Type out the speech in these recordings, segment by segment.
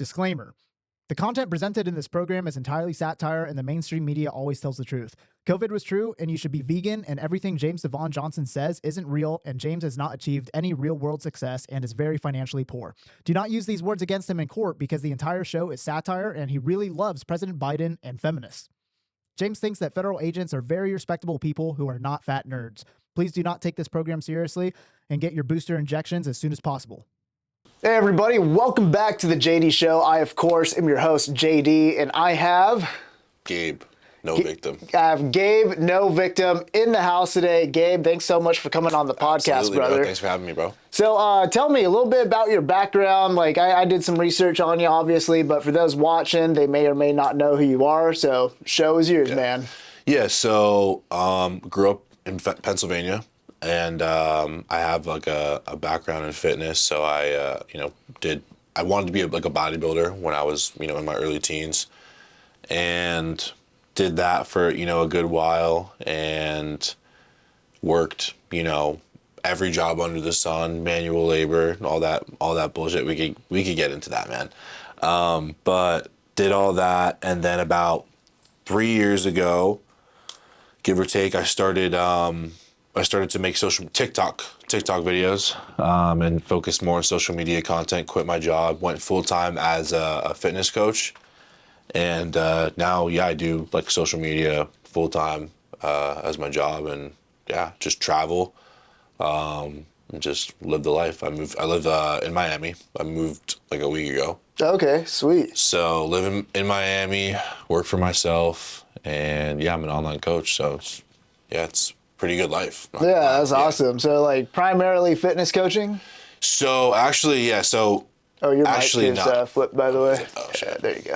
Disclaimer. The content presented in this program is entirely satire, and the mainstream media always tells the truth. COVID was true, and you should be vegan, and everything James Devon Johnson says isn't real, and James has not achieved any real-world success and is very financially poor. Do not use these words against him in court because the entire show is satire, and he really loves President Biden and feminists. James thinks that federal agents are very respectable people who are not fat nerds. Please do not take this program seriously and get your booster injections as soon as possible. Hey everybody, welcome back to the JD Show. I, of course, am your host, JD, and I have... Gabe No Victim. I have Gabe No Victim in the house today. Gabe, thanks so much for coming on the podcast, Absolutely, brother. bro. Thanks for having me, bro. So tell me a little bit about your background. Like, I did some research on you, obviously, but for those watching, they may or may not know who you are, so show is yours, man. Yeah, so grew up in Pennsylvania. And I have like a background in fitness, so I wanted to be like a bodybuilder when I was in my early teens, and did that for a good while, and worked every job under the sun, manual labor, all that bullshit. We could get into that, man. But did all that, and then about 3 years ago, give or take, I started to make TikTok videos and focus more on social media content, quit my job, went full-time as a fitness coach. And now, I do like social media full-time as my job, and just travel, and just live the life. I live in Miami. I moved like a week ago. Okay, sweet. So living in Miami, work for myself, and I'm an online coach. So it's pretty good life. Yeah, that's awesome. So like primarily fitness coaching? So actually, So your actually mic is flipped, by the way. Oh shit. Yeah, there you go.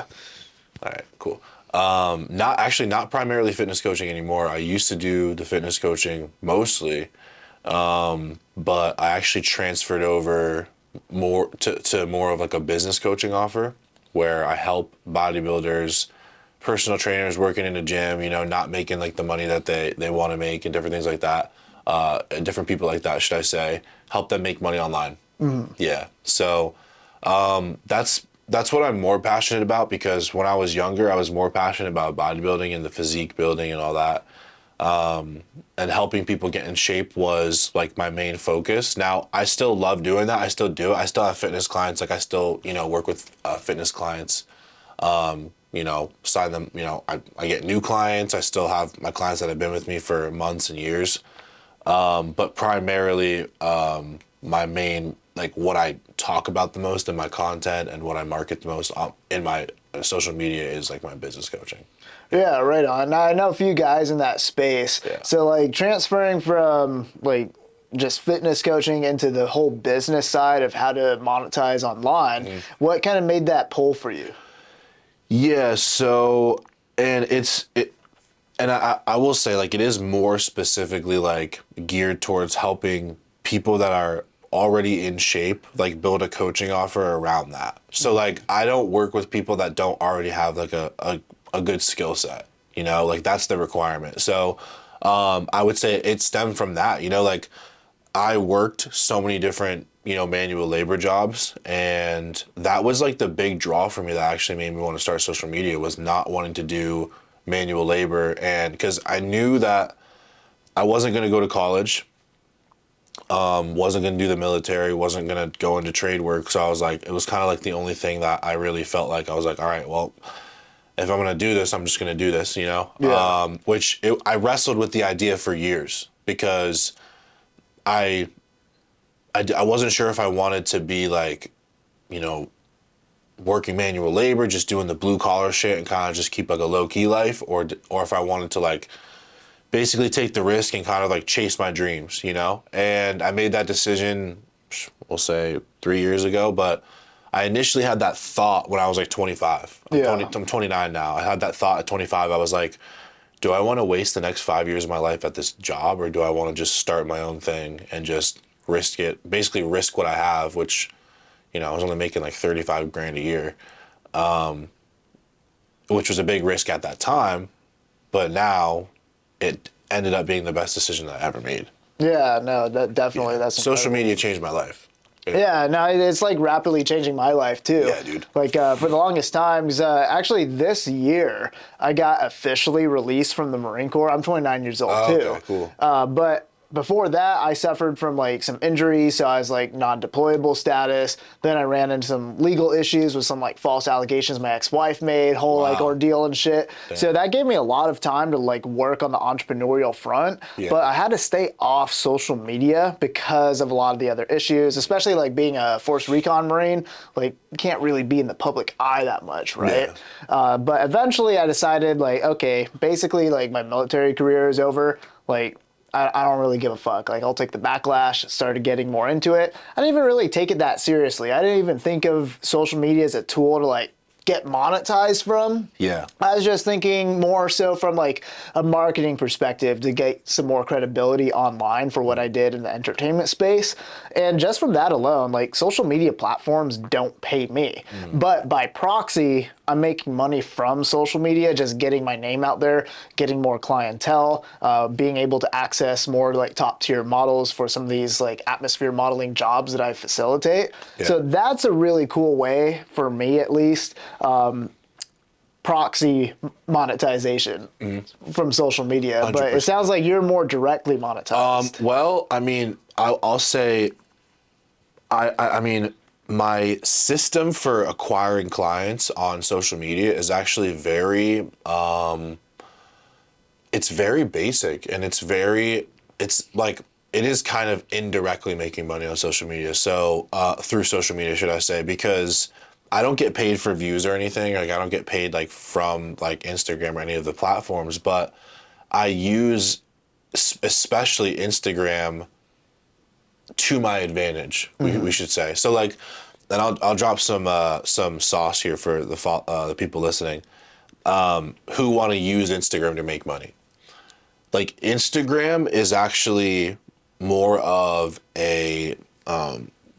All right, cool. Not primarily fitness coaching anymore. I used to do the fitness coaching mostly, but I actually transferred over more to more of like a business coaching offer, where I help bodybuilders, personal trainers working in a gym, not making like the money that they want to make, and different things like that, and different people like that, should I say, help them make money online. Mm-hmm. Yeah. So that's what I'm more passionate about, because when I was younger, I was more passionate about bodybuilding and the physique building and all that. And helping people get in shape was like my main focus. Now, I still love doing that. I still do it. I still have fitness clients. Like I still, work with fitness clients. Sign them, I get new clients. I still have my clients that have been with me for months and years. But primarily, my main, like what I talk about the most in my content and what I market the most in my social media is like my business coaching. Yeah, right on. Now, I know a few guys in that space. Yeah. So like transferring from like just fitness coaching into the whole business side of how to monetize online, what kind of made that pull for you? Yeah, so, and I will say, like, it is more specifically, like, geared towards helping people that are already in shape, like, build a coaching offer around that. So, like, I don't work with people that don't already have, like, a good skill set, like, that's the requirement. So, I would say it stemmed from that, like, I worked so many different manual labor jobs, and that was like the big draw for me that actually made me want to start social media, was not wanting to do manual labor. And because I knew that I wasn't going to go to college, wasn't going to do the military, wasn't going to go into trade work. So I was like, it was kind of like the only thing that I really felt like I was like, all right, well, if I'm going to do this, I'm just going to do this, Yeah. I wrestled with the idea for years, because I wasn't sure if I wanted to be like, working manual labor, just doing the blue collar shit and kind of just keep like a low key life, or if I wanted to like basically take the risk and kind of like chase my dreams, And I made that decision, we'll say 3 years ago, but I initially had that thought when I was like 25. I'm 29 now. I had that thought at 25. I was like, do I want to waste the next 5 years of my life at this job, or do I want to just start my own thing and just risk what I have, which, I was only making like 35 grand a year, which was a big risk at that time, but now it ended up being the best decision that I ever made. Yeah, no, that definitely, that's social media changed my life. Yeah, no, it's like rapidly changing my life too. Yeah, dude. Like for the longest time, 'cause, actually this year I got officially released from the Marine Corps. I'm 29 years old Oh, too. okay, cool. But before that, I suffered from like some injuries, so I was like non-deployable status. Then I ran into some legal issues with some like false allegations my ex-wife made, whole like Wow. ordeal and shit. Damn. So that gave me a lot of time to like work on the entrepreneurial front. Yeah. But I had to stay off social media because of a lot of the other issues, especially like being a force recon Marine. Like you can't really be in the public eye that much, right? But eventually I decided like, okay, basically like my military career is over. Like I don't really give a fuck. Like, I'll take the backlash, started getting more into it. I didn't even really take it that seriously. I didn't even think of social media as a tool to, like, get monetized from. Yeah. I was just thinking more so from, like, a marketing perspective to get some more credibility online for what I did in the entertainment space. And just from that alone, like, social media platforms don't pay me. But by proxy, I'm making money from social media, just getting my name out there, getting more clientele, being able to access more like top tier models for some of these like atmosphere modeling jobs that I facilitate. Yeah. So that's a really cool way for me, at least, proxy monetization from social media. But it 100%. sounds like you're more directly monetized. Well, I mean, I'll say, I mean, my system for acquiring clients on social media is actually very, it's very basic, and it's like, it is kind of indirectly making money on social media. So, through social media, should I say, because I don't get paid for views or anything. Like, I don't get paid like from like Instagram or any of the platforms, but I use especially Instagram to my advantage, we should say. So like, and I'll drop some sauce here for the people listening, who want to use Instagram to make money. Like, Instagram is actually more of a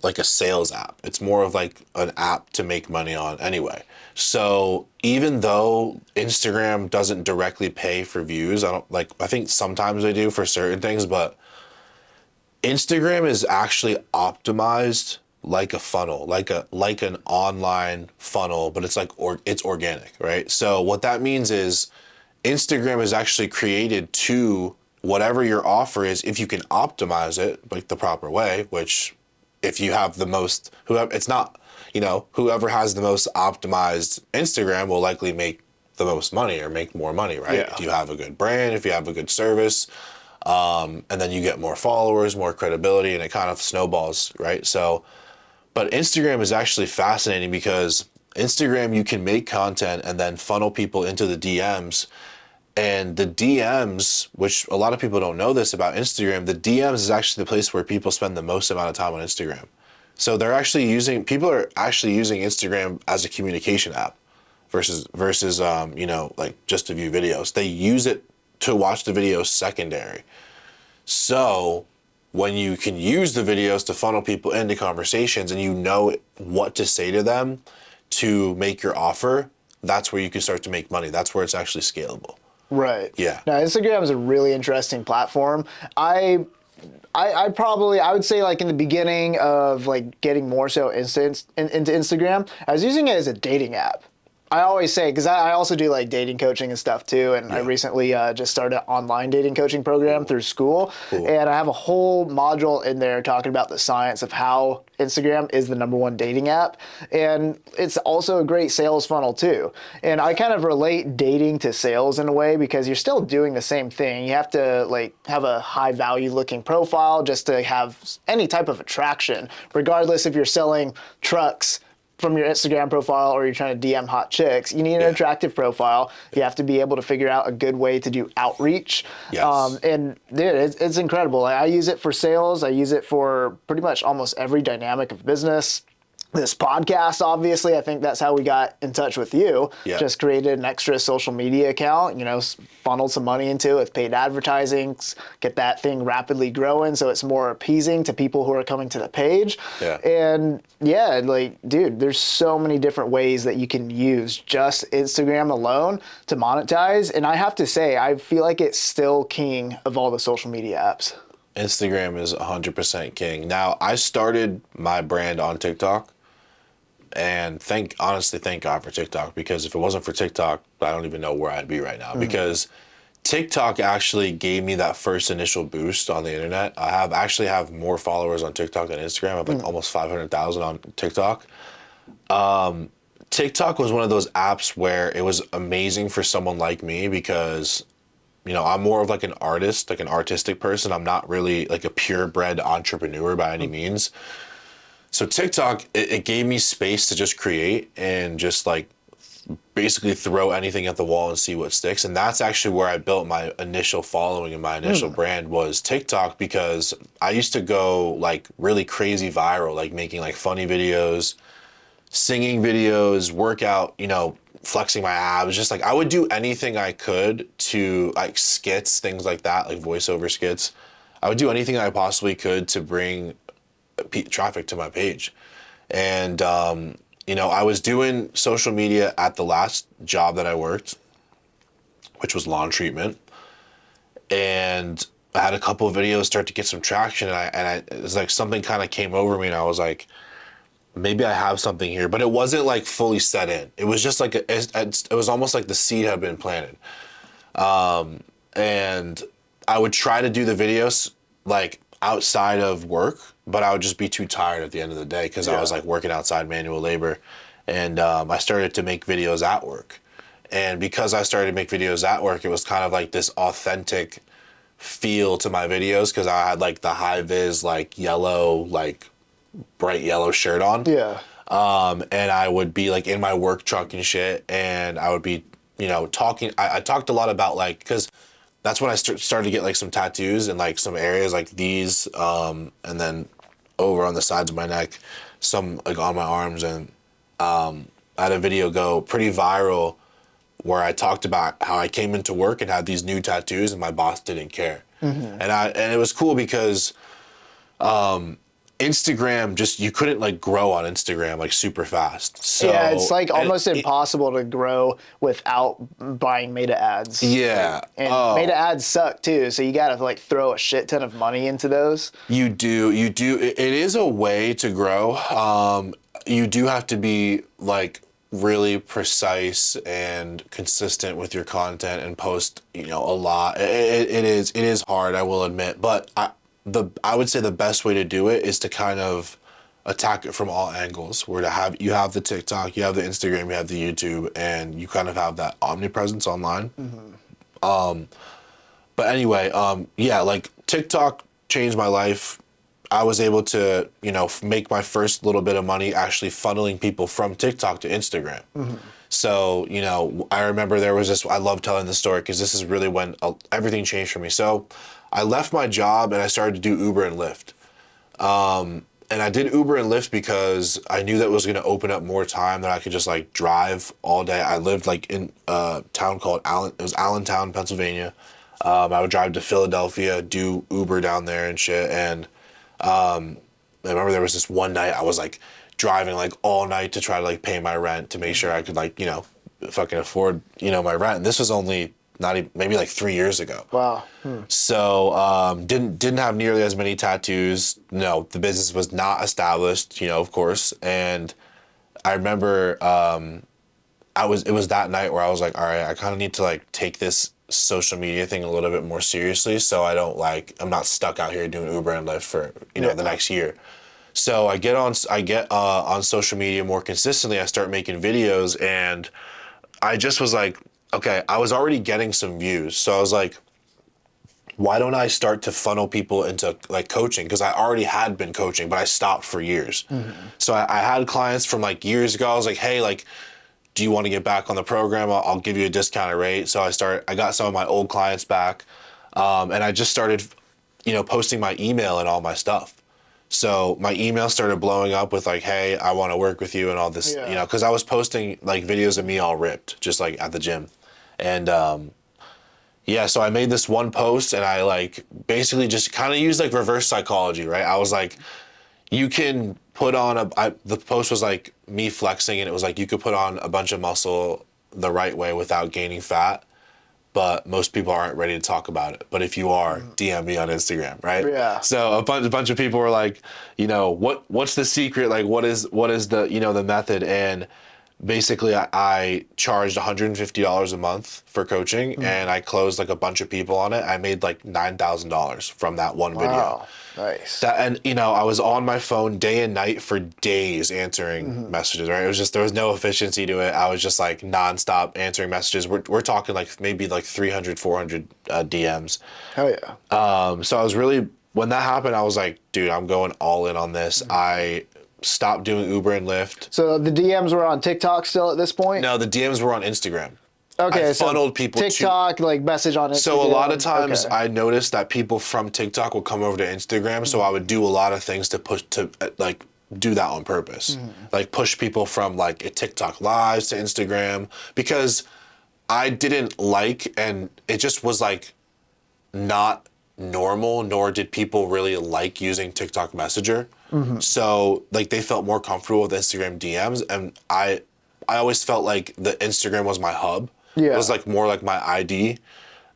like a sales app. It's more of like an app to make money on anyway. So even though Instagram doesn't directly pay for views, I think sometimes they do for certain things, but Instagram is actually optimized like a funnel, like an online funnel, but it's like it's organic, right? So what that means is Instagram is actually created to whatever your offer is, if you can optimize it like the proper way, which if you have the most, whoever has the most optimized Instagram will likely make the most money or make more money, right? Yeah. If you have a good brand, if you have a good service, and then you get more followers, more credibility, and it kind of snowballs, right? So, but Instagram is actually fascinating because Instagram, you can make content and then funnel people into the DMs. And the DMs, which a lot of people don't know this about Instagram, the DMs is actually the place where people spend the most amount of time on Instagram. So people are actually using Instagram as a communication app versus like just to view videos. They use it to watch the videos secondary. So when you can use the videos to funnel people into conversations and you know what to say to them to make your offer, that's where you can start to make money. That's where it's actually scalable. Right. Yeah. Now, Instagram is a really interesting platform. I would say like in the beginning of like getting more so into Instagram, I was using it as a dating app. I always say, because I also do like dating coaching and stuff too, and I recently just started an online dating coaching program through school, and I have a whole module in there talking about the science of how Instagram is the #1 dating app, and it's also a great sales funnel too. And I kind of relate dating to sales in a way because you're still doing the same thing. You have to like have a high value looking profile just to have any type of attraction, regardless if you're selling trucks from your Instagram profile or you're trying to DM hot chicks. You need an attractive profile. You have to be able to figure out a good way to do outreach. Yes. And dude, it's incredible. Like, I use it for sales. I use it for pretty much almost every dynamic of business. This podcast, obviously, I think that's how we got in touch with you. Yeah. Just created an extra social media account, funneled some money into it with paid advertising, get that thing rapidly growing so it's more appeasing to people who are coming to the page. Yeah. And yeah, like, dude, there's so many different ways that you can use just Instagram alone to monetize. And I have to say, I feel like it's still king of all the social media apps. Instagram is 100% king. Now, I started my brand on TikTok, and honestly, thank God for TikTok, because if it wasn't for TikTok, I don't even know where I'd be right now. Because TikTok actually gave me that first initial boost on the internet. Actually have more followers on TikTok than Instagram. I have like almost 500,000 on TikTok. TikTok was one of those apps where it was amazing for someone like me because, I'm more of like an artist, like an artistic person. I'm not really like a purebred entrepreneur by any means. So TikTok, it gave me space to just create and just like basically throw anything at the wall and see what sticks. And that's actually where I built my initial following and my initial brand was TikTok, because I used to go like really crazy viral, like making like funny videos, singing videos, workout, flexing my abs. Just like I would do anything I could to like skits, things like that, like voiceover skits. I would do anything I possibly could to bring traffic to my page. And, I was doing social media at the last job that I worked, which was lawn treatment. And I had a couple of videos start to get some traction, and it was like something kind of came over me, and I was like, maybe I have something here, but it wasn't like fully set in. It was just like it was almost like the seed had been planted. And I would try to do the videos like outside of work, but I would just be too tired at the end of the day because I was like working outside manual labor, and I started to make videos at work. And because I started to make videos at work, it was kind of like this authentic feel to my videos because I had like the high vis, like yellow, like bright yellow shirt on. Yeah. And I would be like in my work truck and shit, and I would be, talking. I talked a lot about like, because that's when I started to get like some tattoos in like some areas like these, and then over on the sides of my neck, some like on my arms, and I had a video go pretty viral where I talked about how I came into work and had these new tattoos and my boss didn't care. And it was cool because Instagram, just you couldn't like grow on Instagram like super fast. So Yeah, it's like almost impossible to grow without buying meta ads. Yeah. And meta ads suck too, so you gotta like throw a shit ton of money into those. You do. It is a way to grow. You do have to be like really precise and consistent with your content and post, a lot. It is hard, I will admit, but I would say the best way to do it is to kind of attack it from all angles. Where you have the TikTok, you have the Instagram, you have the YouTube, and you kind of have that omnipresence online. But anyway, yeah, like TikTok changed my life. I was able to, make my first little bit of money actually funneling people from TikTok to Instagram. So, I remember there was this, I love telling this story because this is really when everything changed for me. So I left my job and I started to do Uber and Lyft. And I did Uber and Lyft because I knew that was going to open up more time that I could just like drive all day. I lived like in a town called Allentown, Pennsylvania. I would drive to Philadelphia, do Uber down there and shit. And I remember there was this one night I was like driving like all night to try to like pay my rent to make sure I could like, fucking afford, my rent. And this was only not even, maybe like 3 years ago. Wow. So didn't have nearly as many tattoos. No, the business was not established, of course. And I remember it was that night where I was like, all right, I kind of need to like take this social media thing a little bit more seriously, so I'm not stuck out here doing Uber and Lyft for the next year. So I get on social media more consistently. I start making videos, and I just was like, okay, I was already getting some views, so I was like, why don't I start to funnel people into like coaching? Because I already had been coaching, but I stopped for years. So I had clients from like years ago. I was like, hey, like, do you want to get back on the program? I'll give you a discounted rate. So I got some of my old clients back, and I just started, posting my email and all my stuff. So my email started blowing up with like, hey, I want to work with you and all this, because I was posting like videos of me all ripped, just like at the gym. And yeah, so I made this one post, and I like basically just kind of used like reverse psychology, right? I was like, you can put on the post was like me flexing, and it was like you could put on a bunch of muscle the right way without gaining fat. but most people aren't ready to talk about it. But if you are, DM me on Instagram, right? Yeah. So a bunch of people were like, you know, what's the secret? Like, what is the, you know, the method? And basically I charged $150 a month for coaching, and I closed like a bunch of people on it. I made like $9,000 from that one video. Wow. Nice. And you know, I was on my phone day and night for days answering messages, right? It was just, there was no efficiency to it. I was just like nonstop answering messages. We're talking like maybe like 300, 400 DMs. Hell yeah. So I was really, when that happened, I was like, dude, I'm going all in on this. I stopped doing Uber and Lyft. So the DMs were on TikTok still at this point? No, the DMs were on Instagram. Okay, I funneled people to TikTok, like message on Instagram. So a lot of times Okay. I noticed that people from TikTok would come over to Instagram, so I would do a lot of things to push to like do that on purpose. Like push people from like a TikTok lives to Instagram, because I didn't like, and it just was like not normal, nor did people really like using TikTok Messenger. So like they felt more comfortable with Instagram DMs, and I always felt like the Instagram was my hub. Yeah. It was like more like my ID.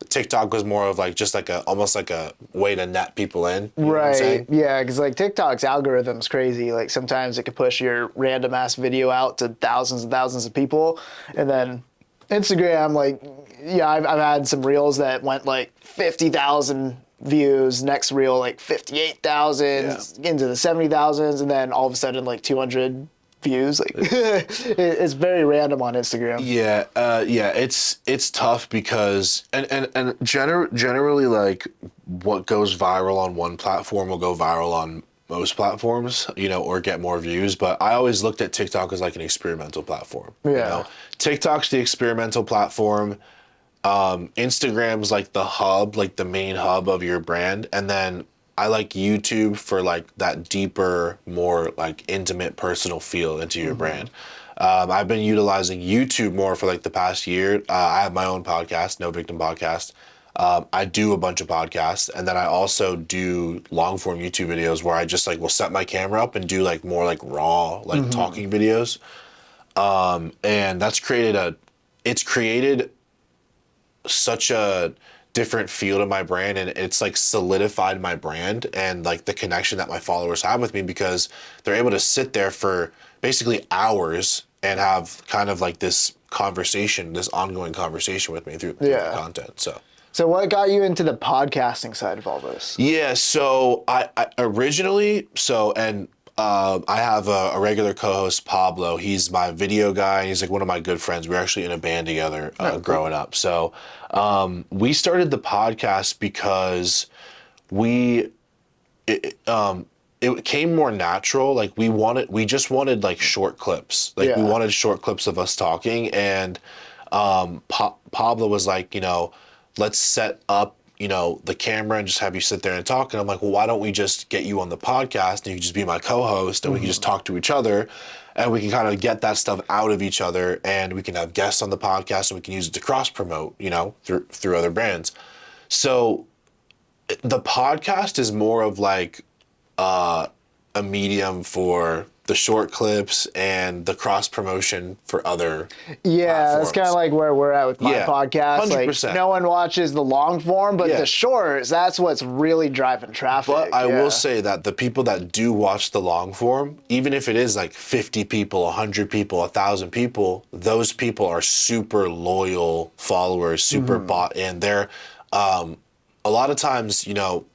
TikTok was more of like just like a, almost like a way to net people in. You know what I'm Right. saying? Yeah, because like TikTok's algorithm's crazy. Like sometimes it could push your random ass video out to thousands and thousands of people, and then Instagram, like, yeah, I've had some reels that went like 50,000 views. Next reel like 58,000 into the 70,000s, and then all of a sudden like 200 views. Like it's very random on Instagram. Yeah, it's tough because generally like what goes viral on one platform will go viral on most platforms, you know, or get more views. But I always looked at TikTok as like an experimental platform. Yeah. You know? TikTok's the experimental platform. Instagram's like the hub, like the main hub of your brand, and then I like YouTube for like that deeper, more like intimate, personal feel into your brand. I've been utilizing YouTube more for like the past year. I have my own podcast, No Victim Podcast. I do a bunch of podcasts, and then I also do long form YouTube videos where I just like will set my camera up and do like more like raw, like talking videos. And that's created such a different feel to my brand, and it's like solidified my brand and like the connection that my followers have with me, because they're able to sit there for basically hours and have kind of like this conversation, this ongoing conversation with me through the content. So what got you into the podcasting side of all this? Yeah, so I originally, I have a regular co-host, Pablo. He's my video guy. He's like one of my good friends. We were actually in a band together growing up. So we started the podcast because it came more natural. Like we just wanted like short clips. Like we wanted short clips of us talking. And Pablo was like, you know, let's set up, you know, the camera and just have you sit there and talk. And I'm like, well, why don't we just get you on the podcast and you can just be my co-host, and we can just talk to each other, and we can kind of get that stuff out of each other, and we can have guests on the podcast, and we can use it to cross promote, you know, through other brands. So the podcast is more of like a medium for the short clips and the cross promotion for other that's kind of like where we're at with my podcast. 100%. Like no one watches the long form, but the shorts, that's what's really driving traffic. But I will say that the people that do watch the long form, even if it is like 50 people, 100 people, 1,000 people, those people are super loyal followers, super bought in. They're a lot of times, you know,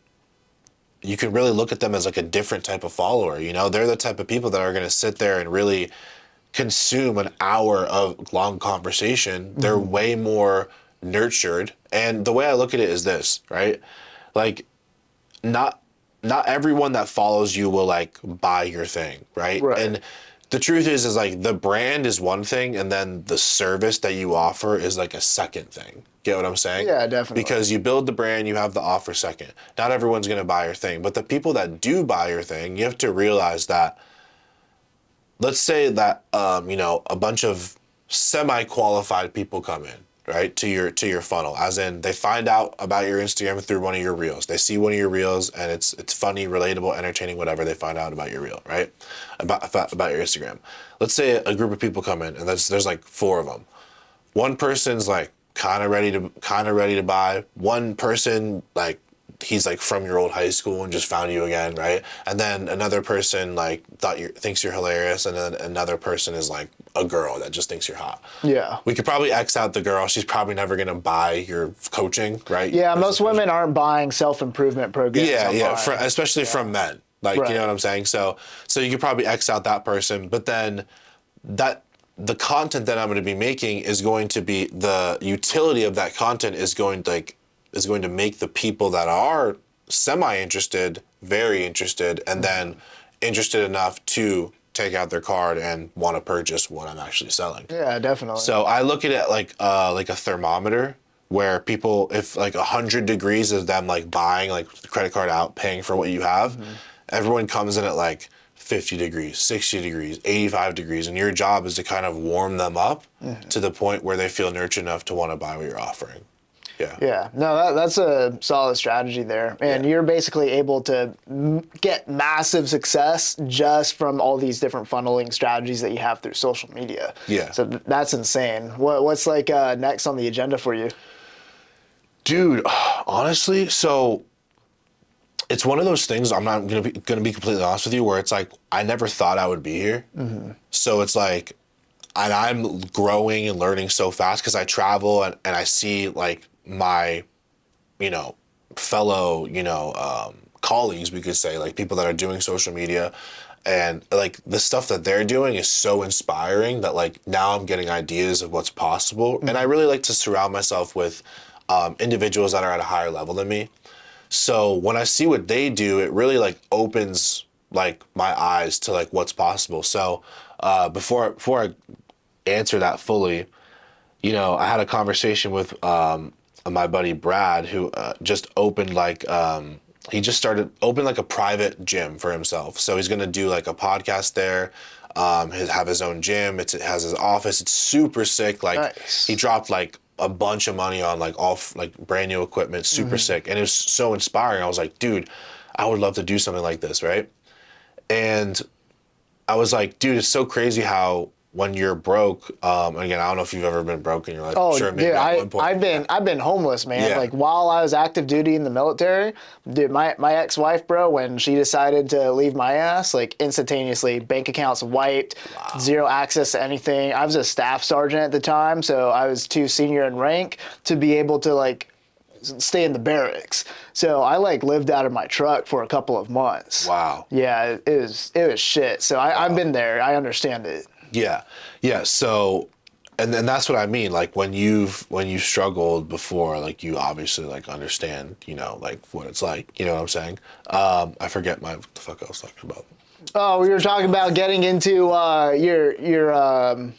you can really look at them as like a different type of follower. You know, they're the type of people that are going to sit there and really consume an hour of long conversation. They're way more nurtured. And the way I look at it is this, right? Like, not everyone that follows you will like buy your thing, right? And the truth is like the brand is one thing, and then the service that you offer is like a second thing. Get what I'm saying? Yeah, definitely. Because you build the brand, you have the offer second. Not everyone's going to buy your thing, but the people that do buy your thing, you have to realize that, let's say that, you know, a bunch of semi-qualified people come in, right, to your funnel, as in they find out about your Instagram through one of your reels. They see one of your reels and it's funny, relatable, entertaining, whatever. They find out about your reel, right, about your Instagram. Let's say a group of people come in and there's like 4 of them. One person's like, kind of ready to buy. One person, like, he's like from your old high school and just found you again, right? And then another person like thinks you're hilarious, and then another person is like a girl that just thinks you're hot. Yeah. We could probably X out the girl. She's probably never gonna buy your coaching, right? Yeah, most women aren't buying self-improvement programs. Yeah, especially from men. Like, Right. you know what I'm saying? So you could probably X out that person, but then the content that I'm going to be making is going to be, the utility of that content is going to make the people that are semi-interested very interested, and then interested enough to take out their card and want to purchase what I'm actually selling. Yeah, definitely. So I look at it like a thermometer, where people, if like 100 degrees is them like buying like the credit card out, paying for what you have, everyone comes in at like 50 degrees, 60 degrees, 85 degrees, and your job is to kind of warm them up to the point where they feel nurtured enough to want to buy what you're offering. Yeah. Yeah, no, that's a solid strategy there. And you're basically able to get massive success just from all these different funneling strategies that you have through social media. Yeah. So that's insane. What's like next on the agenda for you? Dude, honestly, so it's one of those things, I'm not gonna be completely honest with you, where it's like I never thought I would be here. So it's like, and I'm growing and learning so fast because I travel and I see like my, fellow, colleagues, we could say, like people that are doing social media, and like the stuff that they're doing is so inspiring that like now I'm getting ideas of what's possible. And I really like to surround myself with individuals that are at a higher level than me. So when I see what they do, it really like opens like my eyes to like what's possible. So before I answer that fully, I had a conversation with my buddy Brad, who just opened like opened like a private gym for himself. So he's gonna do like a podcast there. Have his own gym. It has his office. It's super sick. Like Nice. He dropped like a bunch of money on like brand new equipment, super sick. And it was so inspiring. I was like, dude, I would love to do something like this, right? And I was like, dude, it's so crazy how when you're broke, again, I don't know if you've ever been broke in your life. Oh, sure, maybe dude, at one point. I've been homeless, man. Yeah. Like while I was active duty in the military, dude, my ex-wife, bro, when she decided to leave my ass, like instantaneously, bank accounts wiped, zero access to anything. I was a staff sergeant at the time, so I was too senior in rank to be able to like stay in the barracks. So I like lived out of my truck for a couple of months. Wow. Yeah, it was shit. So I've been there. I understand it. Yeah. So, and then that's what I mean. Like when you've struggled before, like you obviously like understand, like what it's like. You know what I'm saying? I forget what the fuck I was talking about. Oh, we were talking about getting into your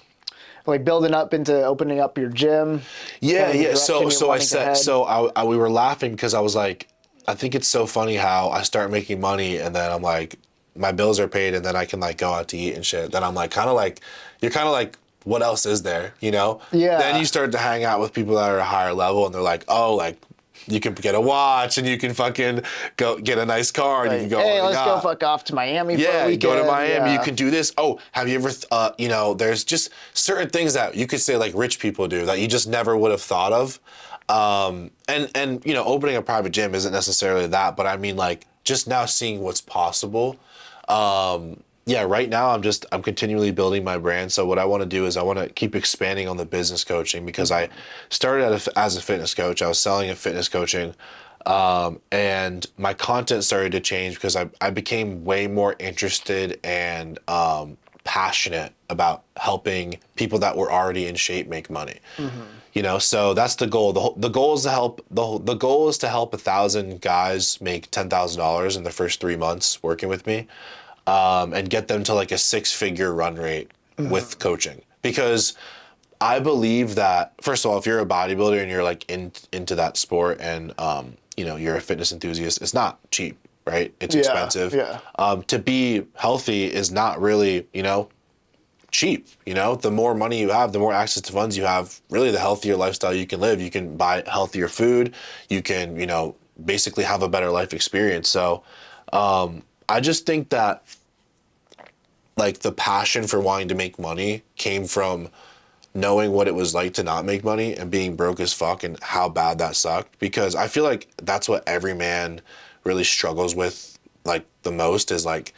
like building up into opening up your gym. Yeah. kind of the So direction you're I wanting to said, head. so we were laughing because I was like, I think it's so funny how I start making money and then I'm like, my bills are paid and then I can like go out to eat and shit. Then I'm like, you're kind of like, what else is there? Yeah. Then you start to hang out with people that are at a higher level and they're like, oh, like you can get a watch and you can fucking go get a nice car and you can go, hey, oh my let's God. go fuck off to Miami for a Yeah, you weekend. go to Miami, Yeah. you can do this. Oh, have you ever, there's just certain things that you could say like rich people do that you just never would have thought of. And opening a private gym isn't necessarily that, but I mean like just now seeing what's possible. Right now I'm continually building my brand. So what I want to do is I want to keep expanding on the business coaching because I started as a fitness coach. I was selling a fitness coaching. And my content started to change because I became way more interested and passionate about helping people that were already in shape make money. So that's the goal. The goal is to help the goal is to help 1,000 guys make $10,000 in the first 3 months working with me, and get them to like a 6-figure run rate with coaching. Because I believe that, first of all, if you're a bodybuilder and you're like into that sport and you're a fitness enthusiast, it's not cheap, right? It's expensive. Yeah. To be healthy is not really, cheap. The more money you have, the more access to funds you have, really the healthier lifestyle you can live. You can buy healthier food. You can, basically have a better life experience. So I just think that like the passion for wanting to make money came from knowing what it was like to not make money and being broke as fuck and how bad that sucked, because I feel like that's what every man really struggles with, like, the most, is like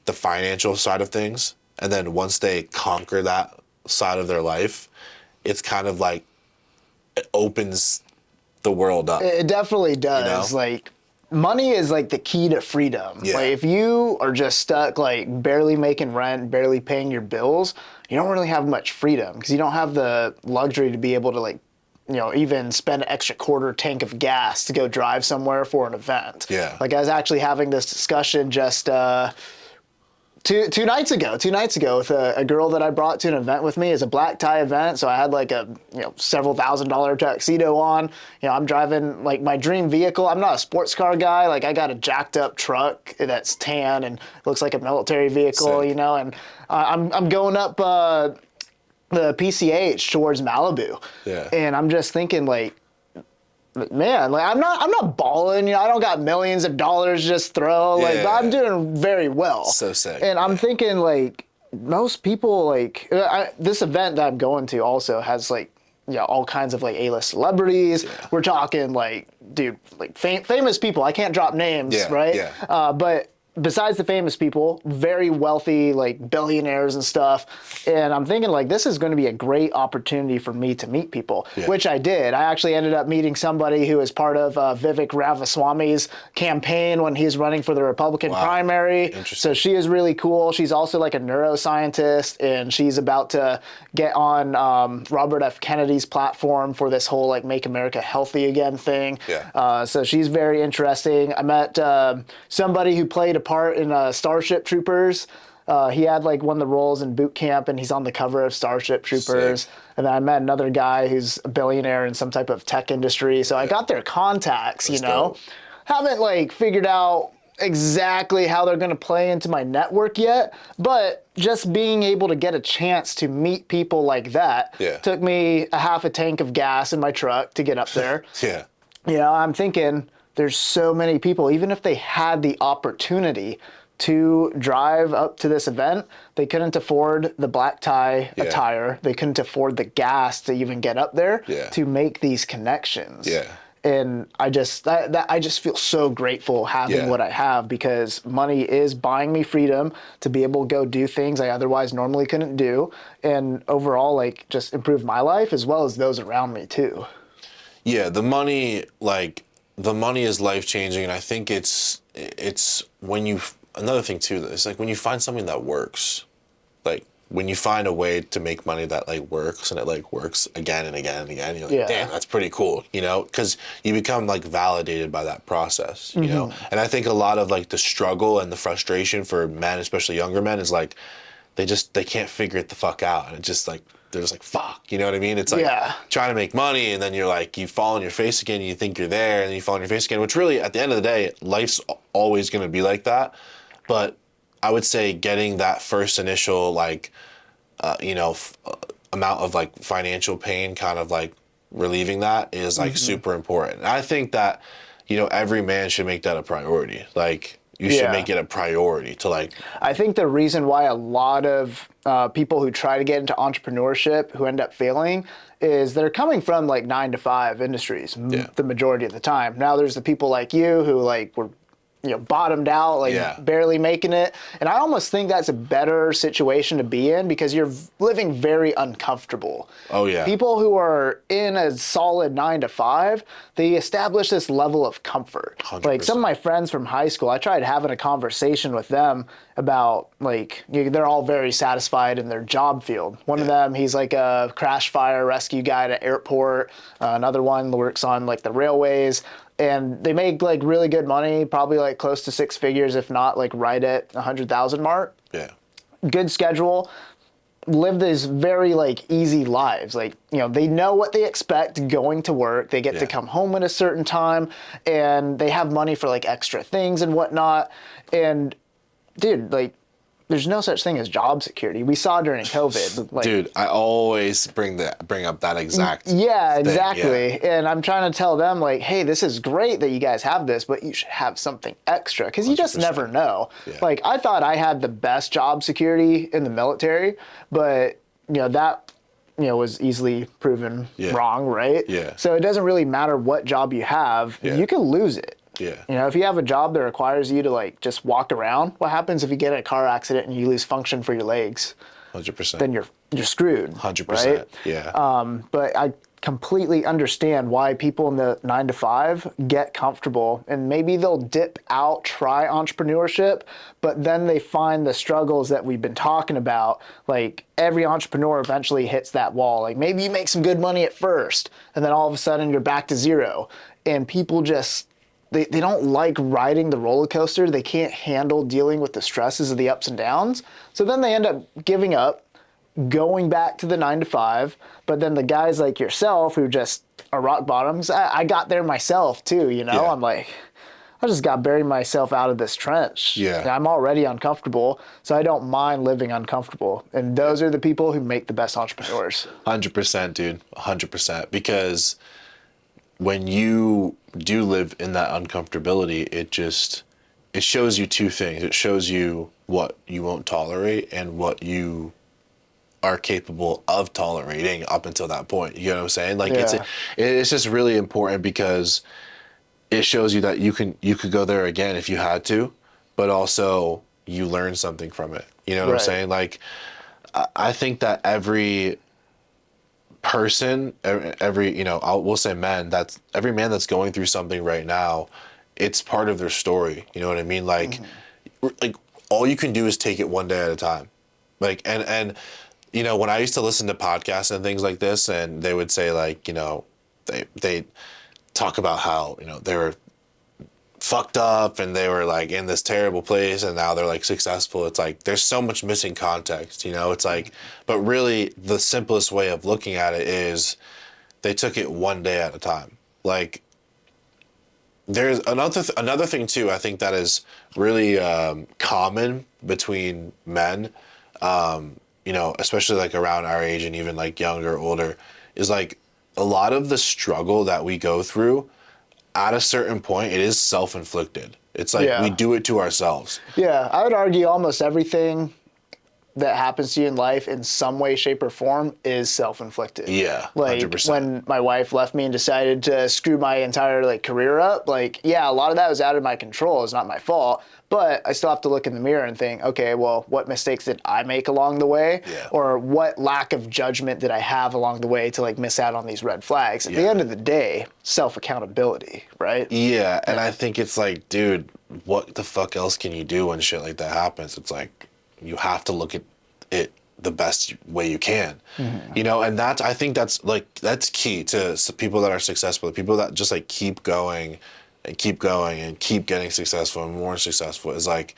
the financial side of things. And then once they conquer that side of their life, it's kind of like it opens the world up. It definitely does. You know? Like, money is like the key to freedom. Yeah. Like, if you are just stuck, like, barely making rent, barely paying your bills, you don't really have much freedom, because you don't have the luxury to be able to, like, you know, even spend an extra quarter tank of gas to go drive somewhere for an event. Yeah. Like, I was actually having this discussion just two nights ago with a girl that I brought to an event with me. It's a black tie event, so I had like a, you know, several $1,000 tuxedo on. You know, I'm driving like my dream vehicle. I'm not a sports car guy. Like, I got a jacked up truck that's tan and looks like a military vehicle. Sick. You know, and I'm going up the PCH towards Malibu. Yeah. And I'm just thinking, like, man, like, I'm not balling, you know, I don't got millions of dollars just throw, like, Yeah. but I'm doing very well. So sick. And I'm Yeah. thinking, like, most people, like, this event that I'm going to also has, like, you know, all kinds of, like, A-list celebrities. Yeah. We're talking, like, dude, like, famous people. I can't drop names, Yeah, right? yeah. But besides the famous people, very wealthy, like, billionaires and stuff. And I'm thinking, like, this is going to be a great opportunity for me to meet people, Yeah. which I did. I actually ended up meeting somebody who was part of Vivek Ramaswamy's campaign when he's running for the Republican Wow. primary. Interesting. So she is really cool. She's also like a neuroscientist, and she's about to get on Robert F. Kennedy's platform for this whole, like, Make America Healthy Again thing. Yeah. So she's very interesting. I met somebody who played a part in Starship Troopers. He had, like, one of the roles in boot camp, and he's on the cover of Starship Troopers. Sick. And then I met another guy who's a billionaire in some type of tech industry. So I got their contacts, That's you know. dope. Haven't, like, figured out exactly how they're going to play into my network yet, but just being able to get a chance to meet people like that took me a half a tank of gas in my truck to get up there. Yeah. You know, I'm thinking there's so many people, even if they had the opportunity to drive up to this event, they couldn't afford the black tie attire. They couldn't afford the gas to even get up there to make these connections. Yeah. And I just feel so grateful having what I have, because money is buying me freedom to be able to go do things I otherwise normally couldn't do, and overall, like, just improve my life as well as those around me too. Yeah, the money is life-changing, and I think it's when you, another thing too, it's like when you find something that works, like when you find a way to make money that, like, works, and it, like, works again and again and again, you're like, damn, that's pretty cool, you know, because you become, like, validated by that process, you know. And I think a lot of, like, the struggle and the frustration for men, especially younger men, is like they can't figure it the fuck out, and it's just like they're just like, fuck, you know what I mean? It's like trying to make money, and then you're like, you fall on your face again, and you think you're there, and then you fall on your face again, which really, at the end of the day, life's always going to be like that. But I would say getting that first initial, like, amount of, like, financial pain, kind of, like, relieving that is, like, super important. And I think that, you know, every man should make that a priority. Like, you should make it a priority to, like... I think the reason why a lot of people who try to get into entrepreneurship who end up failing is they're coming from, like, 9-to-5 industries the majority of the time. Now there's the people like you who, like, were, you know, bottomed out, like, barely making it. And I almost think that's a better situation to be in, because you're living very uncomfortable. Oh, yeah. People who are in a solid 9-to-5, they establish this level of comfort. 100%. Like, some of my friends from high school, I tried having a conversation with them about, like, they're all very satisfied in their job field. One of them, he's like a crash fire rescue guy at an airport. Another one works on, like, the railways. And they make, like, really good money, probably, like, close to 6 figures, if not, like, right at 100,000 mark. Yeah. Good schedule. Live these very, like, easy lives. Like, you know, they know what they expect going to work. They get to come home at a certain time, and they have money for, like, extra things and whatnot. And, dude, like, there's no such thing as job security. We saw during COVID. Like, dude, I always bring up that exact yeah, exactly. thing. And I'm trying to tell them, like, hey, this is great that you guys have this, but you should have something extra, because you just 100%. never know. Yeah. Like, I thought I had the best job security in the military, but, you know, that was easily proven Yeah. wrong, right? Yeah. So it doesn't really matter what job you have. Yeah. You can lose it. Yeah. If you have a job that requires you to like just walk around, what happens if you get in a car accident and you lose function for your legs? 100%. Then you're screwed. 100%. Right? Yeah. But I completely understand why people in the 9 to 5 get comfortable, and maybe they'll dip out, try entrepreneurship, but then they find the struggles that we've been talking about. Like every entrepreneur eventually hits that wall. Like maybe you make some good money at first, and then all of a sudden you're back to zero. And people just, they don't like riding the roller coaster. They can't handle dealing with the stresses of the ups and downs. So then they end up giving up, going back to the 9 to 5. But then the guys like yourself who just are rock bottoms, I got there myself too, Yeah. I'm like, I just got buried myself out of this trench. Yeah. And I'm already uncomfortable, so I don't mind living uncomfortable. And those are the people who make the best entrepreneurs. 100%, dude. 100%. Because when you do live in that uncomfortability, it shows you two things. It shows you what you won't tolerate and what you are capable of tolerating up until that point. You know what I'm saying? Like Yeah. it's just really important because it shows you that you could go there again if you had to, but also you learn something from it. You know what I'm Right. saying? Like I think that every person, we'll say man, every man that's going through something right now, it's part of their story. You know what I mean? Like, like all you can do is take it one day at a time. Like, and when I used to listen to podcasts and things like this, and they would say like, they talk about how, they were fucked up and they were like in this terrible place and now they're like successful. It's like there's so much missing context, it's like, but really the simplest way of looking at it is they took it one day at a time. Like there's another thing too, I think that is really common between men, especially like around our age and even like younger, older, is like a lot of the struggle that we go through at a certain point, it is self-inflicted. It's like we do it to ourselves. Yeah, I would argue almost everything that happens to you in life in some way, shape, or form is self-inflicted. Yeah, like 100%. When my wife left me and decided to screw my entire career up, a lot of that was out of my control. It's not my fault, but I still have to look in the mirror and think, okay, well, what mistakes did I make along the way? Yeah. Or what lack of judgment did I have along the way to miss out on these red flags? At the end of the day, self-accountability, right? Yeah, and I think it's like, dude, what the fuck else can you do when shit like that happens? It's like you have to look at it the best way you can, and I think that's key to people that are successful, people that just keep going and keep going and keep getting successful and more successful, is like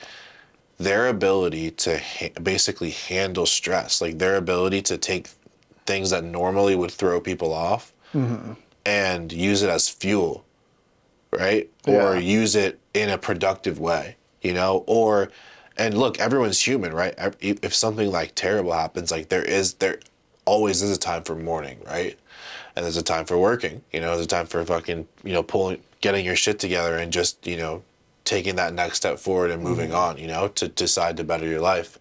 their ability to basically handle stress, like their ability to take things that normally would throw people off and use it as fuel, right? Yeah. Or use it in a productive way, and look, everyone's human, right? If something terrible happens, there always is a time for mourning, right? And there's a time for working, there's a time for fucking, getting your shit together and just, taking that next step forward and moving on, to decide to better your life.